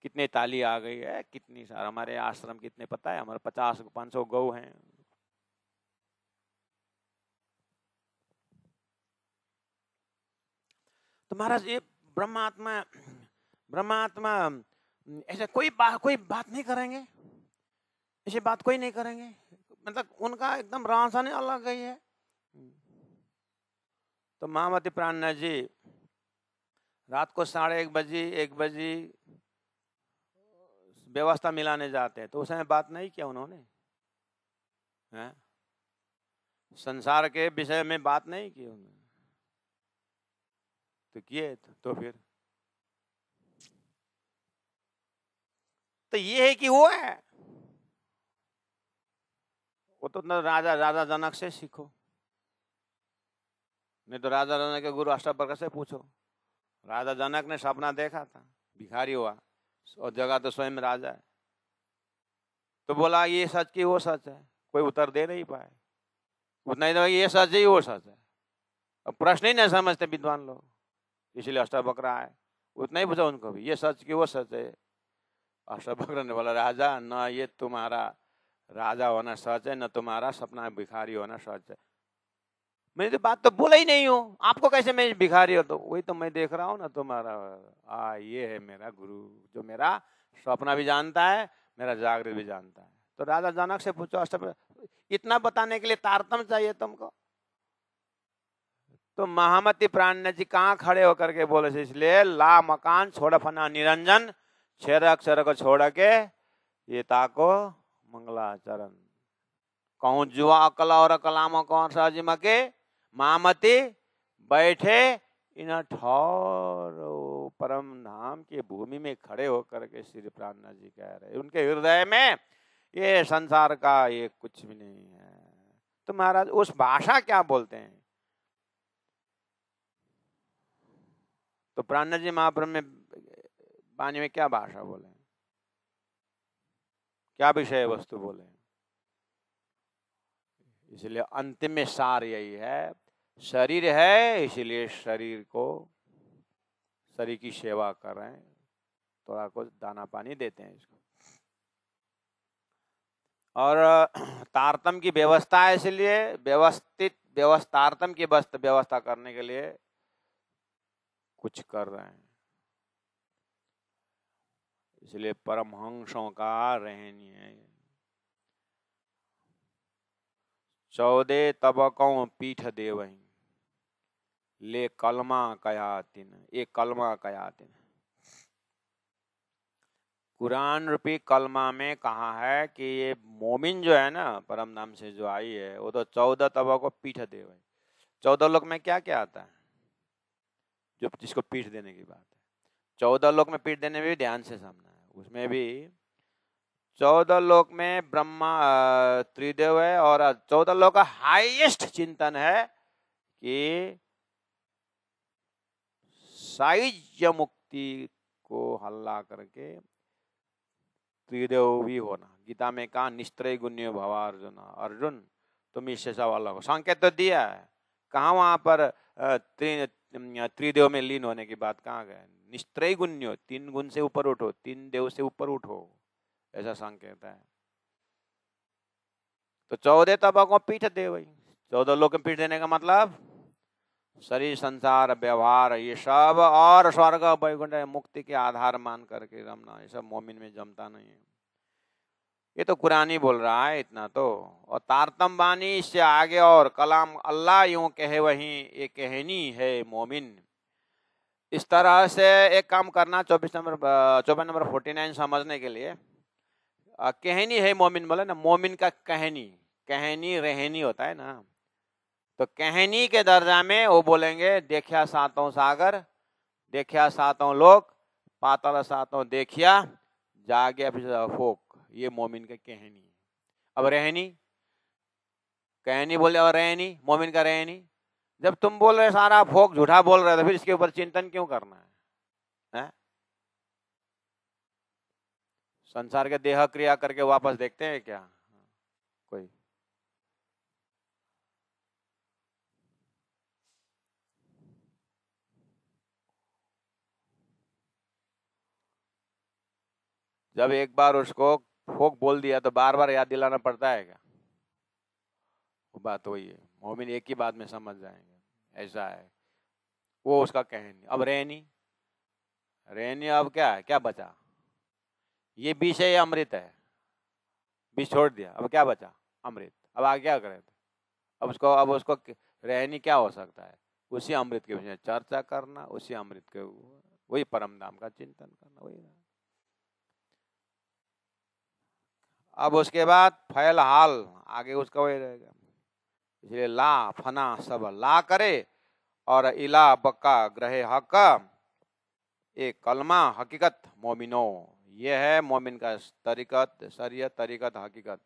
कितनी ताली आ गई है, कितनी सार हमारे आश्रम कितने पता है, हमारे 50-500 गौ हैं। तो महाराज ये ब्रह्मात्मा ऐसे कोई बात नहीं करेंगे, ऐसी बात कोई नहीं करेंगे, मतलब उनका एकदम रासन अलग ही है। तो महामती प्राणनाथ जी रात को 1:30 बजे व्यवस्था मिलाने जाते हैं, तो उस समय बात नहीं किया उन्होंने, है? संसार के विषय में बात नहीं की उन्होंने, तो किए तो फिर तो ये है कि वो है, वो तो राजा जनक से सीखो, नहीं तो राजा जनक के गुरु अष्टावक्र से पूछो, राजा जनक ने सपना देखा था, भिखारी हुआ और जगह तो स्वयं राजा है। तो बोला ये सच की वो सच है, कोई उत्तर दे नहीं पाए। उतना ही तो ये सच है वो सच है, अब प्रश्न ही नहीं समझते विद्वान लोग, इसलिए अष्टावक्र आए। उतना ही पूछा उनको भी, ये सच की वो सच है। अष्टावक्र ने बोला राजा न ये तुम्हारा राजा होना सच है, न तुम्हारा सपना भिखारी होना सच है। मैंने तो बात तो बोला ही नहीं हूँ, आपको कैसे मैं भिखारी हो? तो वही तो मैं देख रहा हूँ ना तुम्हारा ये है मेरा गुरु, जो मेरा सपना भी जानता है, मेरा जागृत भी जानता है। तो राजा जनक से पूछो, इतना बताने के लिए तारतम्य चाहिए तुमको? तो महामती प्राण जी कहाँ खड़े होकर के बोले से, इसलिए ला मकान छोड़ फना निरंजन, 6 अक्षर को छोड़ के ये ताको मंगलाचरण। कहूँ जुआ अकला और कलाम कौन सा जिमके, महामती बैठे इन ठौर परम धाम की भूमि में खड़े होकर के श्री प्राणनाथ जी कह रहे, उनके हृदय में ये संसार का ये कुछ भी नहीं है। तो महाराज उस भाषा क्या बोलते हैं? तो प्राणनाथ जी महाप्रभु में वाणी में क्या भाषा बोले, क्या विषय वस्तु बोले? इसलिए अंतिम में सार यही है, शरीर है इसलिए शरीर की सेवा कर रहे हैं, थोड़ा कुछ दाना पानी देते हैं इसको। और तारतम की व्यवस्था है, इसलिए तारतम की व्यवस्था करने के लिए कुछ कर रहे हैं। इसलिए परमहंसों का रहनी है। 14 तबकों पीठ देवहीं, ले कलमा कयातिन, ये कलमा कयातिन। कुरान रूपी कलमा में कहा है कि ये मोमिन जो है ना, परम नाम से जो आई है, वो तो 14 तबकों पीठ देवहीं। 14 लोक में क्या क्या आता है जो जिसको पीठ देने की बात है? 14 लोक में पीठ देने में भी ध्यान से समझना है। उसमें भी 14 लोक में ब्रह्मा त्रिदेव है, और 14 लोक का हाईएस्ट चिंतन है कि सायुज्य मुक्ति को हल्ला करके त्रिदेव भी होना। गीता में कहा निस्त्रय गुण्य भवा अर्जुन, अर्जुन तुम इससे सवाल हो, संकेत तो दिया है। कहा वहां पर त्रिदेव में लीन होने की बात कहाँ गए? निस्त्रय गुण्यो, 3 गुण से ऊपर उठो, 3 देव से ऊपर उठो, ऐसा संकेत है। तो 14 तबकों पीठ दे वही, 14 लोग पीठ देने का मतलब शरीर संसार व्यवहार ये सब और स्वर्ग वैकुंठ मुक्ति के आधार मान करके रमना, ये सब मोमिन में जमता नहीं है। ये तो कुरान ही बोल रहा है इतना तो। और तारतम बानी इससे आगे और कलाम अल्लाह यूं कहे वही ये कहनी है मोमिन। इस तरह से एक काम करना, 24 नंबर 49 समझने के लिए। कहनी है मोमिन बोले ना, मोमिन का कहनी रहनी होता है ना, तो कहनी के दर्जा में वो बोलेंगे देखिया सातों सागर, देखिया सातों लोक, पाताल सातों देखिया, जागे फोक, ये मोमिन का कहनी है। अब रहनी, कहनी बोले और रहनी, मोमिन का रहनी। जब तुम बोल रहे सारा फोक झूठा बोल रहे तो फिर इसके ऊपर चिंतन क्यों करना है? संसार के देह क्रिया करके वापस देखते हैं क्या कोई? जब एक बार उसको फोक बोल दिया तो बार बार याद दिलाना पड़ता है क्या? वो बात वही है, मोमिन एक ही बात में समझ जाएंगे, ऐसा है वो उसका कहनी। अब रहनी अब क्या है, क्या बचा? ये विष है, अमृत है, विष छोड़ दिया, अब क्या बचा? अमृत। अब आगे क्या करें? अब उसको रहनी क्या हो सकता है? उसी अमृत के विषय में चर्चा करना, उसी अमृत के वही परम धाम का चिंतन करना, वही ना। अब उसके बाद फैल हाल आगे उसका वही रहेगा। इसलिए ला फना सब ला करे और इला बक्का ग्रहे हक, एक कलमा हकीकत मोमिनो, ये है मोमिन का तरीकत, शरीयत तरीकत हकीकत,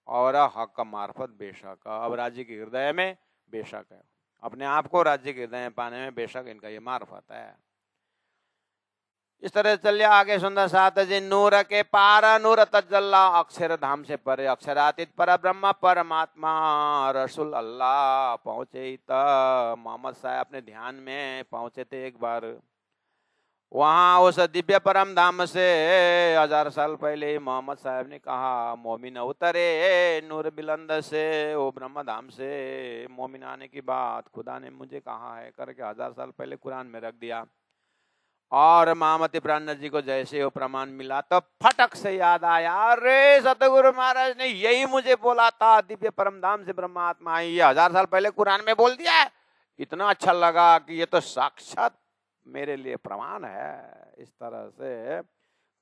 और हक का मार्फत बेशक। अब राज्य के हृदय में बेशक है, अपने आप को राज्य के हृदय में पाने में बेशक इनका ये मार्फत है। इस तरह चलिए आगे सुंदर साथ जी। नूर के पार नूर तजल्ला, अक्षर धाम से परे अक्षरातीत पर ब्रह्म परमात्मा रसूल अल्लाह पहुंचे। मोहम्मद साहब अपने ध्यान में पहुंचे थे एक बार। वहां उस दिव्य परम धाम से 1000 साल पहले मोहम्मद साहब ने कहा, मोमिन उतरे नूर बिलंद से, वो ब्रह्म धाम से मोमिन आने की बात खुदा ने मुझे कहा है करके 1000 साल पहले कुरान में रख दिया। और महामती प्राणनाथ जी को जैसे वो प्रमाण मिला तो फटक से याद आया, अरे सतगुरु महाराज ने यही मुझे बोला था, दिव्य परम धाम से ब्रह्मात्मा आई, ये 1000 साल पहले कुरान में बोल दिया है। इतना अच्छा लगा कि ये तो साक्षात मेरे लिए प्रमाण है। इस तरह से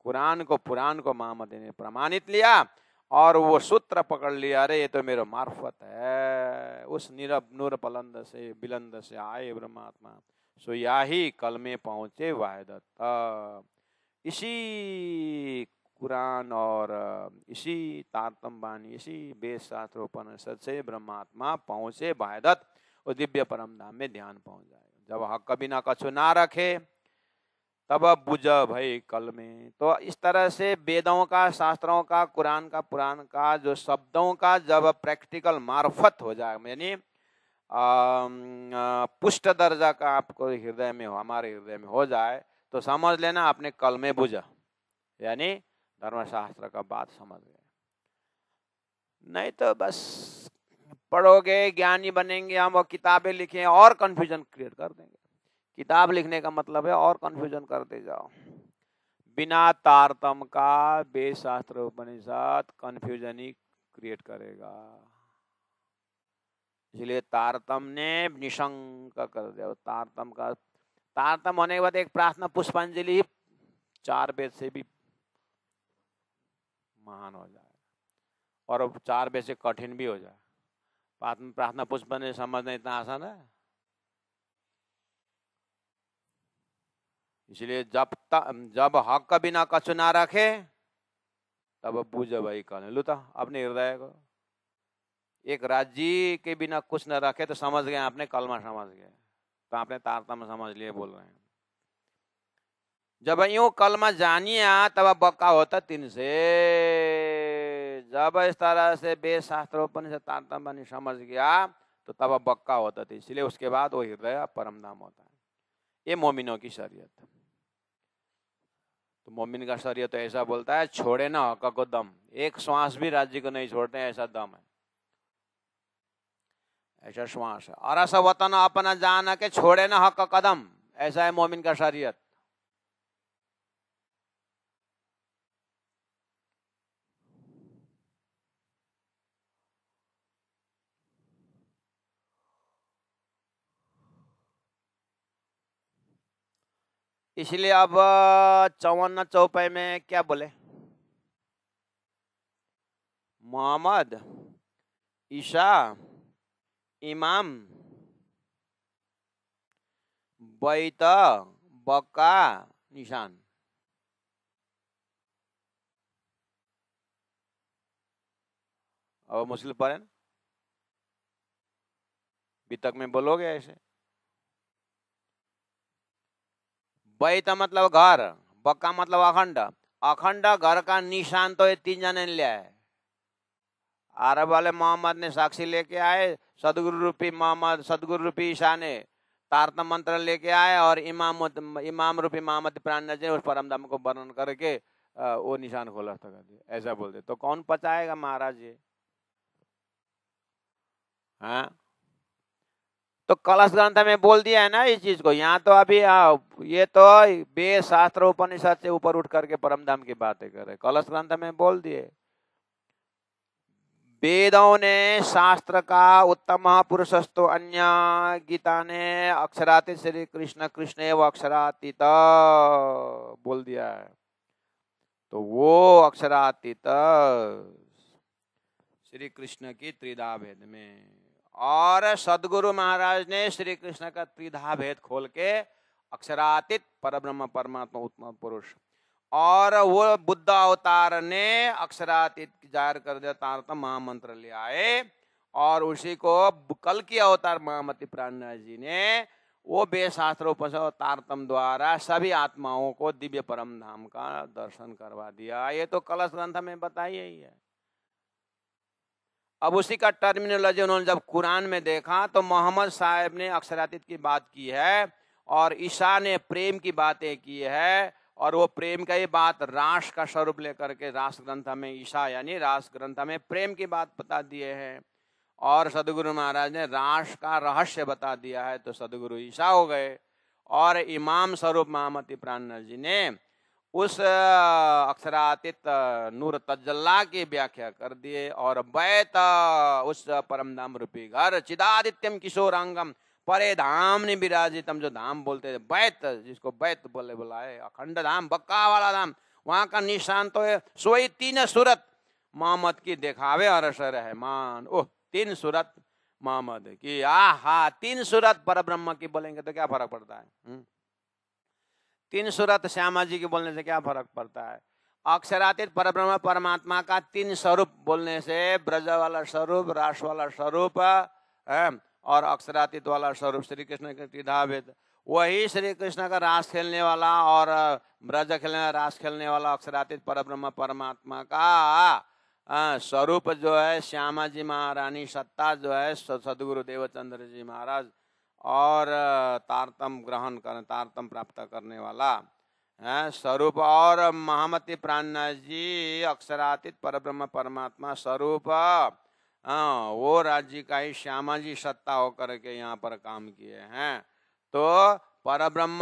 कुरान को पुराण को महामती ने प्रमाणित लिया और वो सूत्र पकड़ लिया, अरे ये तो मेरा मार्फत है, उस नूर पलंद से बिलंद से आए ब्रह्मात्मा, सो याही कल में पहुंचे वाहिदत। इसी कुरान और इसी तारतम बानी, इसी वेद शास्त्रोपनिषद से ब्रह्मात्मा पहुंचे वाहिदत और दिव्य परम धाम में ध्यान पहुंच जाएगा। जब हक बिना कछु ना रखे तब बुझ भई कल में। तो इस तरह से वेदों का, शास्त्रों का, कुरान का, पुराण का जो शब्दों का जब प्रैक्टिकल मार्फत हो जाए, यानी पुष्ट दर्जा का आपको हृदय में हो, हमारे हृदय में हो जाए, तो समझ लेना आपने कल में बुझा, यानी धर्मशास्त्र का बात समझ गए। नहीं तो बस पढ़ोगे, ज्ञानी बनेंगे हम, और किताबें लिखें और कंफ्यूजन क्रिएट कर देंगे। किताब लिखने का मतलब है और कंफ्यूजन करते जाओ। बिना तारतम का वेद शास्त्र उपनिषद कंफ्यूजन ही क्रिएट करेगा। इसलिए तारतम ने निशंक कर दिया। तारतम होने के बाद एक प्रार्थना पुष्पांजलि 4 वेद से भी महान हो जाए, और 4 वेद से कठिन भी हो जाए। प्रार्थना पुष्पांजलि समझना इतना आसान है। इसलिए जब हक का बिना कछु ना रखे तब बुझ भाई कहने लूता अपने हृदय को। एक राज्य के बिना कुछ न रखे तो समझ गए आपने, कलमा समझ गए, तो आपने तारतम समझ लिए बोल रहे हैं। जब यूं कलमा जानिए तब बक्का होता 3 से। जब इस तरह से वेद शास्त्रोपनिषद से तारतम बनी समझ गया तो तब बक्का होता था। इसलिए उसके बाद वो हृदय परम धाम होता है। ये मोमिनों की शरीयत। तो मोमिन का शरीयत तो ऐसा बोलता है, छोड़े ना हक को दम, एक श्वास भी राज्य को नहीं छोड़ते, ऐसा दम है, ऐसा श्वास है। और ऐसा वतन अपना जान के छोड़े ना हक का कदम, ऐसा है मोमिन का शरीयत। इसलिए अब 54 चौपाई में क्या बोले, मोहम्मद, ईशा, इमाम, बैत, बक्का, निशान। अब मुश्किल पड़े ना, बीतक में बोलोगे ऐसे। बैत मतलब घर, बक्का मतलब अखंड। अखंड घर का निशान तो ये 3 जने ने लिया है। अरब वाले मोहम्मद ने साक्षी लेके आए, सदगुरु रूपी मोहम्मद, सदगुरु रूपी ईशा ने तारतम मंत्र लेके आए, और इमाम रूपी मोहम्मद प्राणनाथ जी ने उस परम धाम को वर्णन करके वो निशान खोला था, ऐसा बोलते। तो कौन पचाएगा महाराज ये? हाँ, तो कलश ग्रंथ में बोल दिया है ना इस चीज को। यहाँ तो अभी ये तो वेद शास्त्र उपनिषद से ऊपर उठ करके परम धाम की बातें कर रहे। कलश ग्रंथ में बोल दिए, वेदों ने शास्त्र का उत्तम पुरुषस्तो अन्य, गीता ने अक्षरातीत श्री कृष्ण कृष्ण एवं अक्षरातीत बोल दिया है। तो वो अक्षरातीत श्री कृष्ण की त्रिधा भेद में, और सदगुरु महाराज ने श्री कृष्ण का त्रिधा भेद खोल के अक्षरातीत परब्रह्म परमात्मा उत्तम पुरुष, और वो बुद्ध अवतार ने अक्षरातीत जाहिर कर दिया, तारतम महामंत्र ले आए, और उसी को कल की अवतार महामती प्राणनाथ जी ने वो वेद शास्त्रोपनिषद और तारतम द्वारा सभी आत्माओं को दिव्य परम धाम का दर्शन करवा दिया। ये तो कलश ग्रंथ में बताई ही है। अब उसी का टर्मिनोलॉजी उन्होंने जब कुरान में देखा तो मोहम्मद साहब ने अक्षरातीत की बात की है और ईसा ने प्रेम की बातें की है, और वो प्रेम का ही बात रास का स्वरूप लेकर के रास ग्रंथ में ईसा यानी रास ग्रंथ में प्रेम की बात बता दिए हैं, और सदगुरु महाराज ने रास का रहस्य बता दिया है, तो सदगुरु ईसा हो गए। और इमाम स्वरूप मोहम्मद प्राणनाथ जी ने उस अक्षरातीत नूर तजल्ला की व्याख्या कर दिए, और बैत उस परम धाम रूपी घर चिदादित्यम किशोरांगम परे धाम ने विराजितम, जो धाम बोलते हैं बैत, जिसको बैत बोले बुलाए, अखंड धाम, बक्का वाला धाम, वहां का निशान तो है सोई तीन सूरत मोहम्मद की दिखावे और असर है मान। ओह, तीन सूरत मोहम्मद की, आहा, तीन सूरत पर ब्रह्म की बोलेंगे तो क्या फर्क पड़ता है? तीन सूरत श्यामा जी के बोलने से क्या फर्क पड़ता है? अक्षरातीत परब्रह्म परमात्मा का तीन स्वरूप बोलने से ब्रज वाला स्वरूप, रास वाला स्वरूप और अक्षरातीत वाला स्वरूप श्री कृष्ण के त्रिधावेद, वही श्री कृष्ण का रास खेलने वाला और ब्रज खेलने रास खेलने वाला अक्षरातीत परब्रह्म परमात्मा का स्वरूप जो है श्यामा जी महारानी सत्ता जो है सदगुरु देवचंद्र जी महाराज, और तारतम ग्रहण कर तारतम प्राप्त करने वाला स्वरूप, और महामती प्राणनाथ जी अक्षरातीत परब्रह्म परमात्मा स्वरूप, वो राज्य का ही श्यामा जी सत्ता होकर के यहाँ पर काम किए हैं। तो परब्रह्म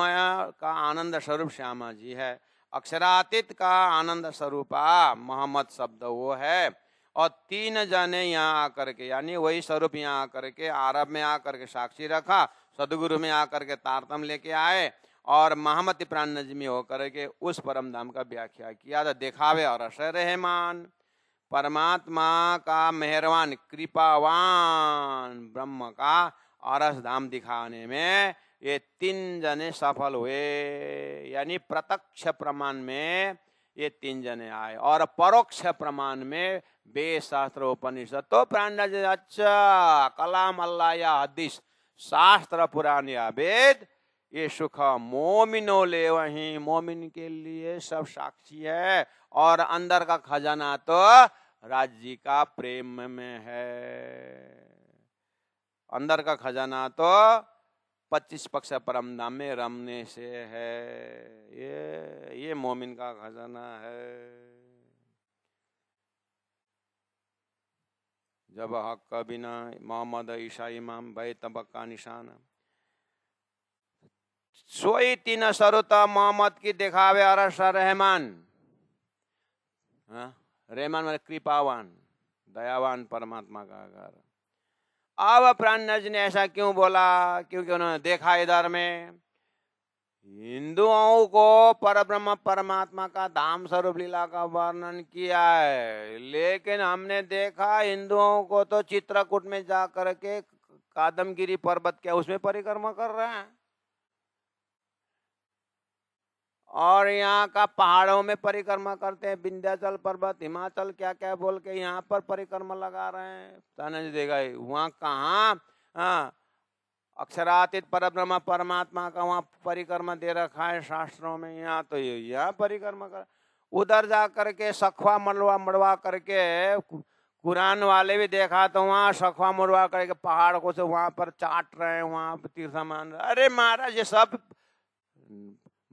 का आनंद स्वरूप श्यामा जी है, अक्षरातीत का आनंद स्वरूपा मोहम्मद शब्द वो है, और तीन जने यहाँ आकर के यानी वही स्वरूप यहाँ आकर के आरब में आकर के साक्षी रखा, सदगुरु में आकर के तारतम लेके आए, और मोहम्मद प्राण नजमी होकर के उस परम धाम का व्याख्या किया। तो दिखावे और असर रहमान परमात्मा का मेहरबान कृपावान ब्रह्म का अरस धाम दिखाने में ये तीन जने सफल हुए, यानी प्रत्यक्ष प्रमाण में ये तीन जने आए, और परोक्ष प्रमाण में वेद शास्त्र उपनिषद तो प्राण। अच्छा, कलाम अल्लाह या हदीस, शास्त्र पुराण या वेद, ये सुख मोमिनो ले वहीं, मोमिन के लिए सब साक्षी है, और अंदर का खजाना तो राज्य का प्रेम में है। अंदर का खजाना तो 25 पक्ष परम धाम में रमने से है, ये मोमिन का खजाना है। जब हक का बिना मोहम्मद ईसा इमाम भाई तबक का निशान, सोई तीन सरुता मोहम्मद की दिखावे और रहमान, रहमान मतलब कृपावान दयावान परमात्मा का घर। अब प्राणनाथ जी ने ऐसा क्यों बोला? क्योंकि उन्होंने देखा इधर में हिंदुओं को परब्रह्म परमात्मा का धाम स्वरूप लीला का वर्णन किया है, लेकिन हमने देखा हिंदुओं को तो चित्रकूट में जा करके कादमगिरी पर्वत क्या उसमें परिक्रमा कर रहे हैं, और यहाँ का पहाड़ों में परिक्रमा करते हैं, विंध्याचल पर्वत हिमाचल क्या क्या बोल के यहाँ पर परिक्रमा लगा रहे हैं। ताना जी देगा वहाँ कहाँ अक्षरातीत परब्रह्म परमात्मा का वहाँ परिक्रमा दे रखा है शास्त्रों में, यहाँ तो यहाँ परिक्रमा कर, उधर जा करके सखवा मड़वा करके कुरान वाले भी देखा तो वहाँ सखवा मड़वा करके पहाड़ को से वहाँ पर चाट रहे हैं, वहाँ पर तीर्थ मान रहे। अरे महाराज, ये सब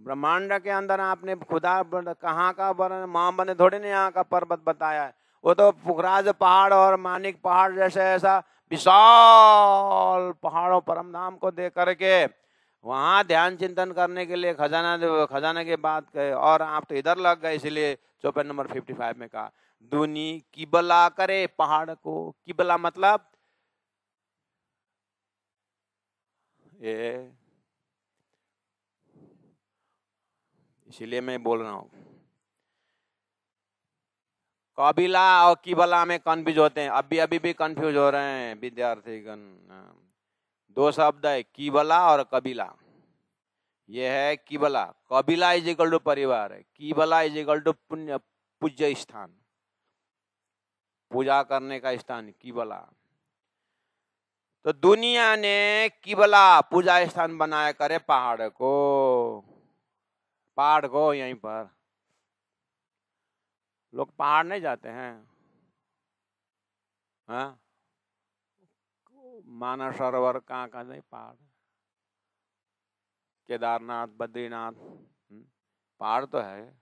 ब्रह्मांड के अंदर आपने खुदा कहाँ का वर्णन, मोहम्मद ने थोड़ी ने यहाँ का पर्वत बताया है, वो तो पुखराज पहाड़ और मानिक पहाड़ जैसे ऐसा विशाल पहाड़ों परम धाम को देख करके वहां ध्यान चिंतन करने के लिए खजाना की बात कहे, और आप तो इधर लग गए। इसलिए चौपाई नंबर 55 में कहा दुनी किबला करे पहाड़ को। किबला मतलब ये, इसीलिए मैं बोल रहा हूं कबीला और किबला में कंफ्यूज होते हैं, अभी भी कंफ्यूज हो रहे हैं विद्यार्थीगण। दो शब्द है किबला और कबीला। ये है किबला, कबीला इज इक्वल टू परिवार है, किबला इज इक्वल टू पुण्य पूज्य स्थान, पूजा करने का स्थान किबला। तो दुनिया ने किबला पूजा स्थान बनाया करे पहाड़ को यहीं पर। लोग पहाड़ नहीं जाते हैं, हाँ? मानस सरोवर कहाँ नहीं, पहाड़, केदारनाथ, बद्रीनाथ, पहाड़ तो है।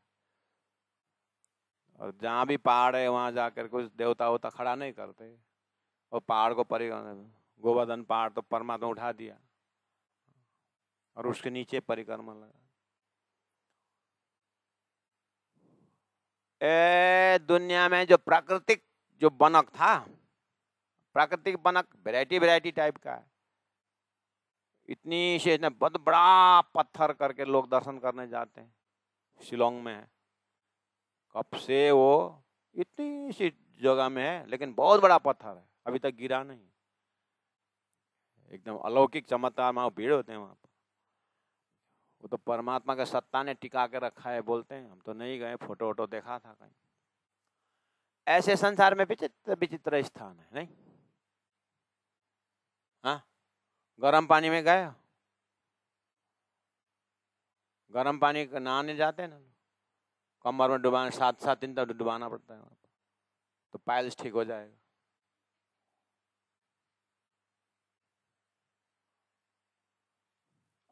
और जहाँ भी पहाड़ है वहां जाकर कुछ देवता वोता खड़ा नहीं करते, और पहाड़ को परिक्रमा, गोवर्धन पहाड़ तो परमात्मा उठा दिया और उसके नीचे परिक्रमा लगा। दुनिया में जो प्राकृतिक जो बनक था, प्राकृतिक बनक वैरायटी टाइप का है। इतनी से बहुत बड़ा पत्थर करके लोग दर्शन करने जाते हैं, शिलोंग में है। कब से वो इतनी सी जगह में है, लेकिन बहुत बड़ा पत्थर है, अभी तक गिरा नहीं। एकदम अलौकिक चमत्कार, वहां भीड़ होते हैं वहां पर। वो तो परमात्मा के सत्ता ने टिका के रखा है बोलते हैं। हम तो नहीं गए, फोटो वोटो देखा था कहीं। ऐसे संसार में विचित्र विचित्र स्थान है, नहीं? हाँ, गर्म पानी में गए, गर्म पानी नहाने जाते हैं ना, कमर में डुबाना, 7 दिन तक डुबाना पड़ता है वहां पर, तो पाइल्स ठीक हो जाएगा।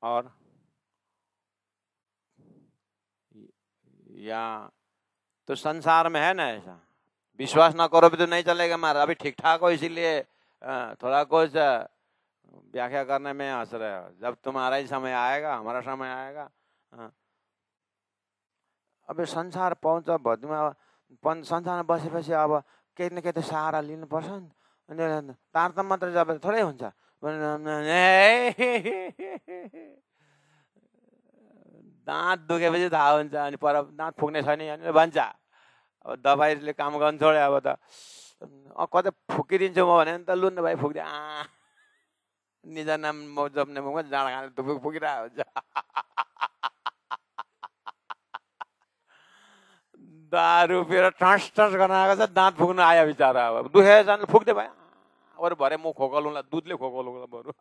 और या तो संसार में है ना ऐसा, विश्वास ना करो भी तो नहीं चलेगा हमारा। अभी ठीक ठाक हो, इसीलिए थोड़ा कुछ व्याख्या करने में हंस रहे हो। जब तुम्हारा ही समय आएगा, हमारा समय आएगा। अब संसार पाउँछ भदुमा, संसारमा बसेपछि अब केही न केही त सहारा लिनुपर्छ नि। अनि तारतम्य मात्र जब थोरै हुन्छ, दाँत दुखेपछि थाहा हुन्छ। अनि पर दाँत फुक्ने छैन भनेर भन्छ। अब दबाईले काम गर्नु छोड्यो, अब त कतै फुकिदिन्छु म भने त लु न भाइ फुक्दे, निज नाम म जप्ने मुखमा जाँडा खाने धुपुक फुकिरहेको हुन्छ। दारू पिएर टस गर्न आएको छ, दाँत फुक्न आयो बिचारा। अब दुखे जान फुक्दे भाइ, अरू भरे म खोकलुला, दूधले खोकलुला बरु।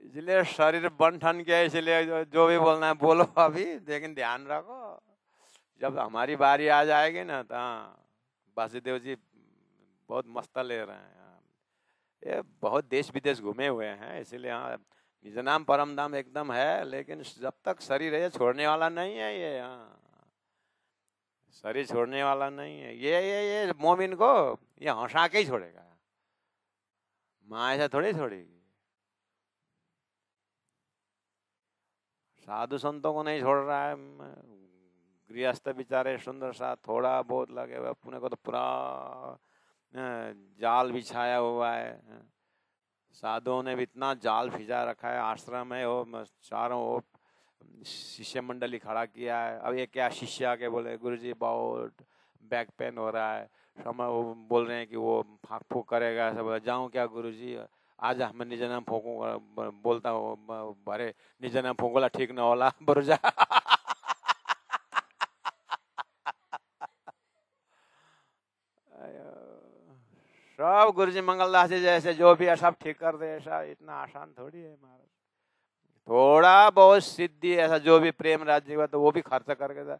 इसलिए शरीर बंठन के, इसलिए जो भी बोलना है बोलो अभी, लेकिन ध्यान रखो जब हमारी बारी आ जाएगी ना, तो वासुदेव जी बहुत मस्त ले रहे हैं। ये बहुत देश विदेश घूमे हुए हैं, इसीलिए हाँ, निज नाम परम धाम एकदम है। लेकिन जब तक शरीर है, छोड़ने वाला नहीं है ये। हाँ, शरीर छोड़ने वाला नहीं है ये मोमिन को ये हंसा के ही छोड़ेगा, माँ ऐसा थोड़ी छोड़ेगी। साधु संतों को नहीं छोड़ रहा है, गृहस्थ बेचारे सुंदर सा थोड़ा बहुत लगे हुए, अपने को तो पूरा जाल बिछाया हुआ है। साधुओं ने भी इतना जाल भिजा रखा है, आश्रम है वो चारों ओर शिष्य मंडली खड़ा किया है। अब ये क्या शिष्य आके बोले गुरुजी बहुत बैक पेन हो रहा है, समय वो बोल रहे हैं कि वो फाक फूक करेगा। ऐसा बोला, जाऊँ क्या गुरुजी, आज मैं निज नाम फूकूंगा, बोलता हूँ भरे निज नाम फूकला ठीक न होला बरु जा। सब गुरुजी मंगलदास जी जैसे जो भी है सब ठीक कर दे, ऐसा इतना आसान थोड़ी है महाराज। थोड़ा बहुत सिद्धि ऐसा जो भी प्रेम राज्य हुआ तो वो भी खर्च करके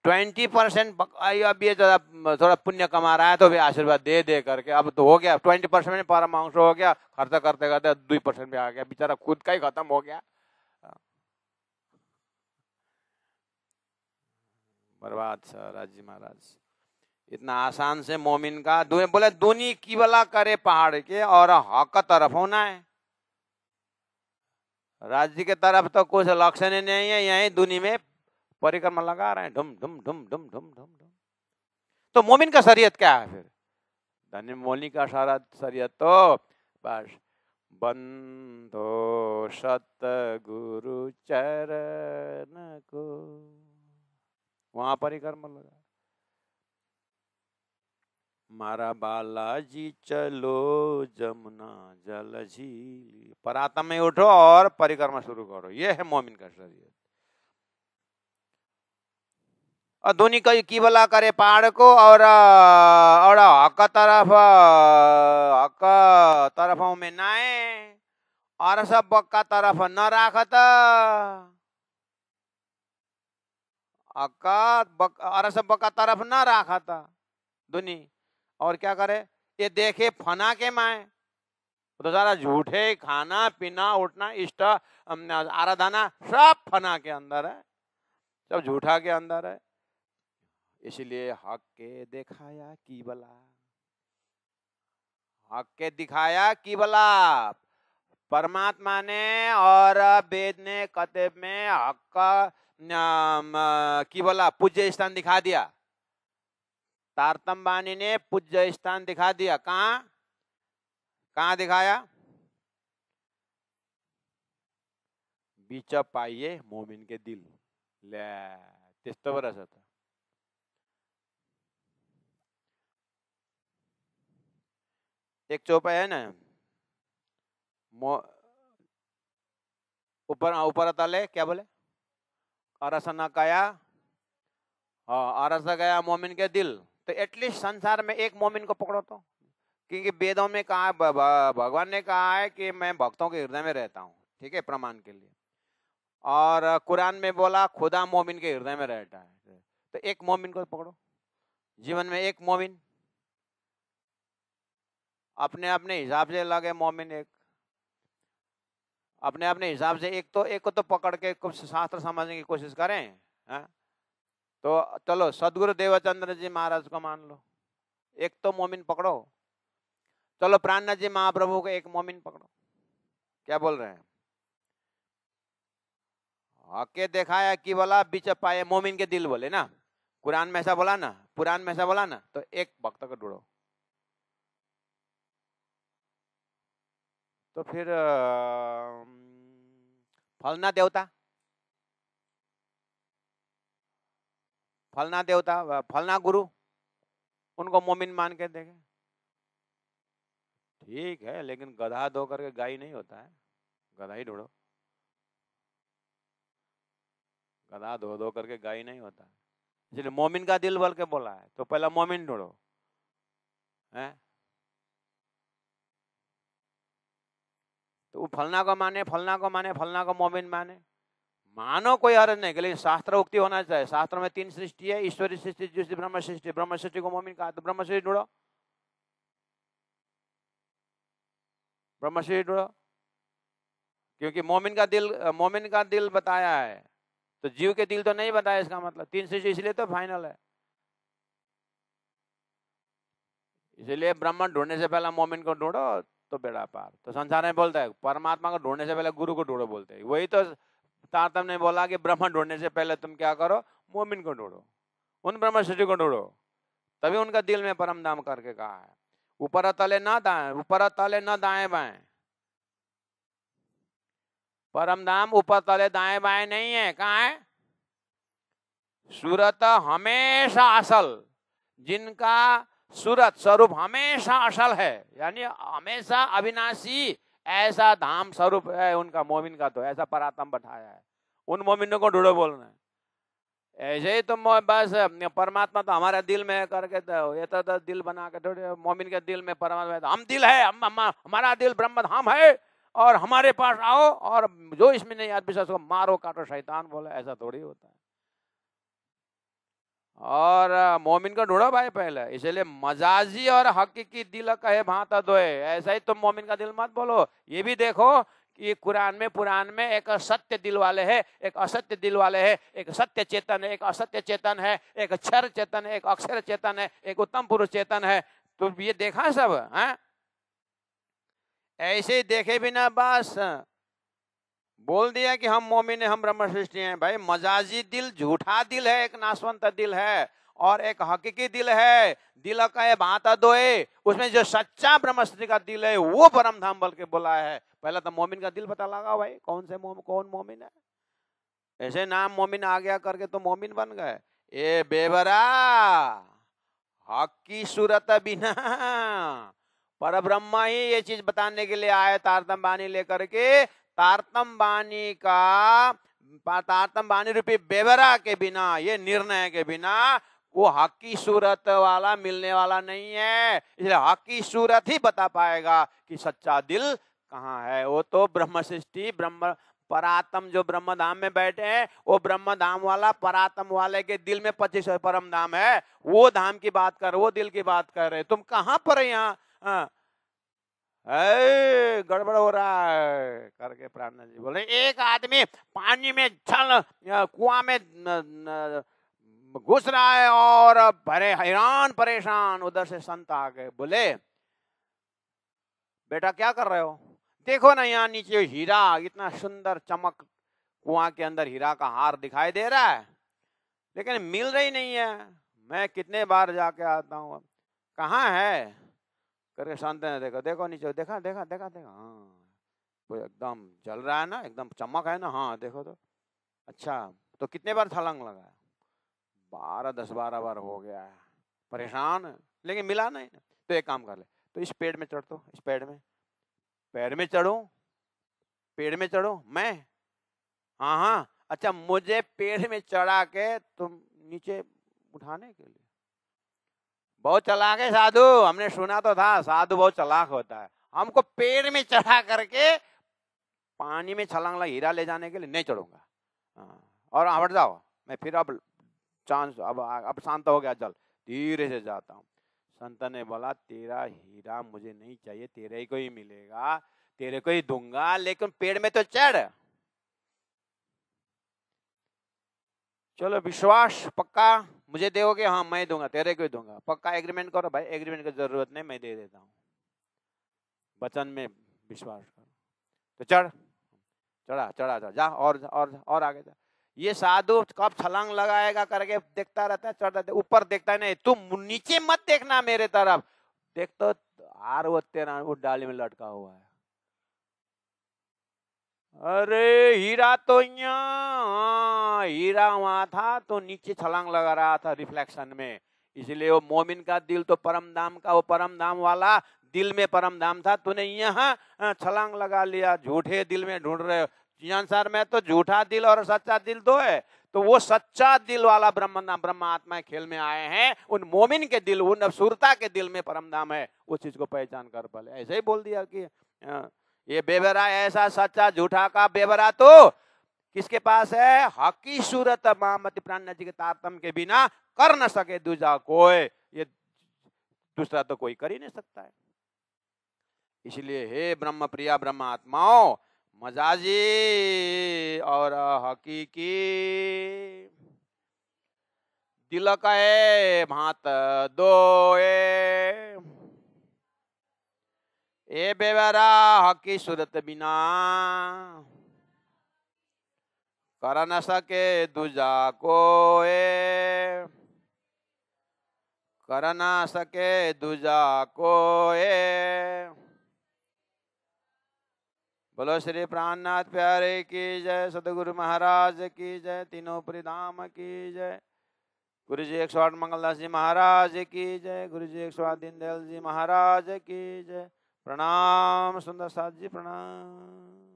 20% अब ये थोड़ा पुण्य कमा रहा है तो भी आशीर्वाद दे दे करके अब तो हो गया 20% में परमांश हो गया, खर्च करते करते 2% में आ गया, बेचारा खुद का ही खत्म हो गया। बर्बाद सराज जी महाराज। इतना आसान से मोमिन का बोले दुनी की बला करे पहाड़ के और हक तरफ होना है, राज्य के तरफ तो कुछ लक्षण नहीं है, यही दुनी में परिक्रमा लगा रहे हैं, ढुम ढुम ढुम ढुम ढुम ढुम ढुम। तो मोमिन का शरीयत क्या है फिर? धन्य मोनी का शरीयत तो बस बंदो सतगुरु चरण को, वहां परिक्रमा लगा। मारा बालाजी चलो जमुना जल झील, परातम में उठो और परिक्रमा शुरू करो, ये है मोमिन का शरीयत। और धुनी कई की बला करे पहाड़ को और हक तरफ में नाए और सब बक्का तरफ न राखत और सब बक्का तरफ न राखत धुनी, और क्या करे ये देखे फना के माए, तो सारा झूठे खाना पीना उठना इष्ट आराधना सब फना के अंदर है, सब झूठा के अंदर है। इसलिए हक के दिखाया की बला, हक के दिखाया की बला, परमात्मा ने और वेद ने कतब में हक का की बला पूज्य स्थान दिखा दिया, तारतम बानी ने पूज्य स्थान दिखा दिया। कहाँ कहाँ दिखाया? बीच पाइए मोमिन के दिल ले त्यस्तो पो रहेछ त। एक चौपाई है ना, ऊपर ऊपर तले क्या बोले, अरस न गया, अरस गया मोमिन के दिल। तो एटलीस्ट संसार में एक मोमिन को पकड़ो तो, क्योंकि वेदों में कहा है, भगवान ने कहा है कि मैं भक्तों के हृदय में रहता हूँ, ठीक है, प्रमाण के लिए। और कुरान में बोला खुदा मोमिन के हृदय में रहता है। तो एक मोमिन को पकड़ो, जीवन में एक मोमिन, अपने अपने हिसाब से लगे मोमिन, एक अपने अपने हिसाब से एक को तो पकड़ के कुछ शास्त्र समझने की कोशिश करें। है? तो चलो सदगुरु देवचंद्र जी महाराज को मान लो, एक तो मोमिन पकड़ो। चलो प्राणनाथ जी महाप्रभु को एक मोमिन पकड़ो, क्या बोल रहे हैं? हके दिखाया कि बोला बीच पाए मोमिन के दिल, बोले ना, कुरान में ऐसा बोला ना, पुराण में ऐसा बोला ना। तो एक भक्त को ढूंढो। तो फिर फलना देवता, फलना देवता, फलना गुरु, उनको मोमिन मान के देखे, ठीक है, लेकिन गधा धो करके गाय नहीं होता है, गधा ही ढूंढो, गधा धो धो करके गाय नहीं होता है। इसलिए मोमिन का दिल बोल के बोला है, तो पहला मोमिन ढूंढो। है तो फलना को माने, फलना को माने, फलना को मोमिन माने, मानो कोई हर्ज नहीं, लेकिन शास्त्र उक्ति होना चाहिए। शास्त्र में 3 सृष्टि है, ईश्वरी सृष्टि, दूसरी ब्रह्म सृष्टि। ब्रह्म सृष्टि को मोमिन कहा, तो ब्रह्म सृष्टि ढूंढो, ब्रह्म सृष्टि ढूंढो, क्योंकि मोमिन का दिल बताया है, तो जीव के दिल तो नहीं बताया। इसका मतलब 3 सृष्टि इसलिए तो फाइनल है। इसलिए ब्रह्म ढूंढने से पहले मोमिन को ढूंढो तो बेड़ा पार। तो संसार में बोलता है परमात्मा को ढूंढने से पहले गुरु को ढूंढो, बोलते हैं। वही तो तारतम ने बोला कि ब्रह्म ढूंढने से पहले तुम क्या करो, मोमिन को ढूंढो, उन ब्रह्म सृष्टि को ढूंढो, तभी उनका दिल में परम धाम करके कहा है। ऊपर तले न दाएं, ऊपर तले न दाएं बाएं, परम धाम ऊपर तले दाएं बाएं नहीं है। कहाँ है? सूरत हमेशा असल, जिनका सूरत स्वरूप हमेशा असल है, यानी हमेशा अविनाशी, ऐसा धाम स्वरूप है उनका, मोमिन का। तो ऐसा परात्म बैठाया है, उन मोमिनों को ढूंढो बोलना है। ऐसे ही तुम बस परमात्मा तो हमारे दिल में करके तो ये तो दिल बना के थोड़े, मोमिन के दिल में परमात्मा, हम दिल है, हमारा दिल ब्रह्म धाम है, और हमारे पास आओ, और जो इसमें नहीं विश्वास को मारो काटो शैतान बोले, ऐसा थोड़ी होता है। और मोमिन को ढूंढो भाई पहले। इसलिए मजाजी और हकीकी दिल कहे भांता दोए, ऐसा ही तुम मोमिन का दिल मत बोलो। ये भी देखो कि कुरान में, पुराण में एक सत्य दिल वाले है, एक असत्य दिल वाले है, एक सत्य चेतन है, एक असत्य चेतन है, एक क्षर चेतन है, एक अक्षर चेतन है, एक उत्तम पुरुष चेतन है। तो ये देखा सब है? ऐसे ही देखे बिना बस बोल दिया कि हम मोमिन है, हम ब्रह्म सृष्टि हैं। भाई मजाजी दिल झूठा दिल है, एक नाशवंत दिल है, और एक हकीकी दिल है। दिल का भाता दोए, उसमें जो सच्चा ब्रह्म सृष्टि का दिल है वो परम धाम बोल के बोला है। पहला तो मोमिन का दिल पता लगा भाई, कौन मोमिन है। ऐसे नाम मोमिन आ गया करके तो मोमिन बन गए। ए बेबरा, हक की सूरत बिना, पर ब्रह्म ही ये चीज बताने के लिए आए तारतम बानी लेकर के। तारतम बानी का तारतम वाणी रूपी बेवरा के बिना, ये निर्णय के बिना वो हक की सूरत वाला मिलने वाला नहीं है। इसलिए हक की सूरत ही बता पाएगा कि सच्चा दिल कहाँ है। वो तो ब्रह्म सृष्टि, ब्रह्म परात्म जो ब्रह्म धाम में बैठे हैं, वो ब्रह्म धाम वाला परात्म वाले के दिल में 25 परम धाम है। वो धाम की बात कर, वो दिल की बात कर रहे। तुम कहाँ पर यहाँ गड़बड़ हो रहा है करके प्रार्थना जी बोले। एक आदमी पानी में छल कुआं में घुस रहा है और भरे हैरान परेशान। उधर से संत आ गए, बोले बेटा क्या कर रहे हो? देखो ना यहाँ नीचे हीरा, इतना सुंदर चमक, कुआं के अंदर हीरा का हार दिखाई दे रहा है, लेकिन मिल रही नहीं है। मैं कितने बार जाके आता हूँ, कहाँ है करके संत ने देखा, देखो नीचे, देखा देखा देखा देखा, हाँ वो एकदम जल रहा है ना, एकदम चमक है ना, हाँ देखो तो। अच्छा तो कितने बार छलांग लगाया? 10-12 बार हो गया है। परेशान लेकिन मिला नहीं। तो एक काम कर ले, तो इस पेड़ में चढ़, तो इस पेड़ में, पैर में चढ़ो, पेड़ में चढ़ो मैं, हाँ हाँ अच्छा मुझे पेड़ में चढ़ा के तुम नीचे उठाने के लिए। बहुत चालाक है साधु, हमने सुना तो था साधु बहुत चालाक होता है। हमको पेड़ में चढ़ा करके पानी में छलांग लगा हीरा ले जाने के लिए नहीं चढ़ूंगा। और हट जाओ, मैं फिर अब चांस, अब शांत हो गया, चल धीरे से जाता हूँ। संत ने बोला तेरा हीरा मुझे नहीं चाहिए, तेरे को ही मिलेगा, तेरे को ही दूंगा, लेकिन पेड़ में तो चढ़। चलो विश्वास पक्का मुझे दोगे? हाँ मैं दूंगा, तेरे को ही दूंगा, पक्का एग्रीमेंट करो भाई। एग्रीमेंट की जरूरत नहीं, मैं दे देता हूँ, वचन में विश्वास करो। तो चढ़, चढ़ा चढ़ा चढ़ा, जा और आगे जा। ये साधु कब छलांग लगाएगा करके देखता रहता है, चढ़ रहता है, ऊपर देखता है नहीं। तुम नीचे मत देखना मेरे तरफ, देख तो हार वो तेरा वो डाली में लटका हुआ है। अरे हीरा तो यहाँ, हीरा वहां था तो नीचे छलांग लगा रहा था रिफ्लेक्शन में। इसलिए वो मोमिन का दिल तो परम धाम का, वो परम धाम वाला दिल में परम धाम था, तूने यहाँ छलांग लगा लिया। झूठे दिल में ढूंढ रहे हो। संसार में तो झूठा दिल और सच्चा दिल दो है। तो वो सच्चा दिल वाला ब्रह्म आत्मा खेल में आए हैं। उन मोमिन के दिल, उन अबसूरता के दिल में परम धाम है। उस चीज को पहचान कर पहले ऐसे ही बोल दिया कि ये बेवरा ऐसा सच्चा झूठा का बेवरा तो किसके पास है? हकी सूरत मामति प्राण जी के तारतम के बिना कर न सके दूजा कोई, ये दूसरा तो कोई कर ही नहीं सकता है। इसलिए हे ब्रह्म प्रिया ब्रह्म आत्माओं, मजाजी और हकीकी दिल कहे भात दो ए बेवरा हकी सूरत बिना कर न सके दूजा कोई, कर न सके दूजा कोई। बोलो श्री प्राणनाथ प्यारे की जय, सतगुरु महाराज की जय, तीनों परिधाम की जय, गुरु जी 108 मंगलदास जी महाराज की जय, गुरु जी 108 दीनदयाल जी महाराज की जय। प्रणाम सुंदर साथ जी, प्रणाम।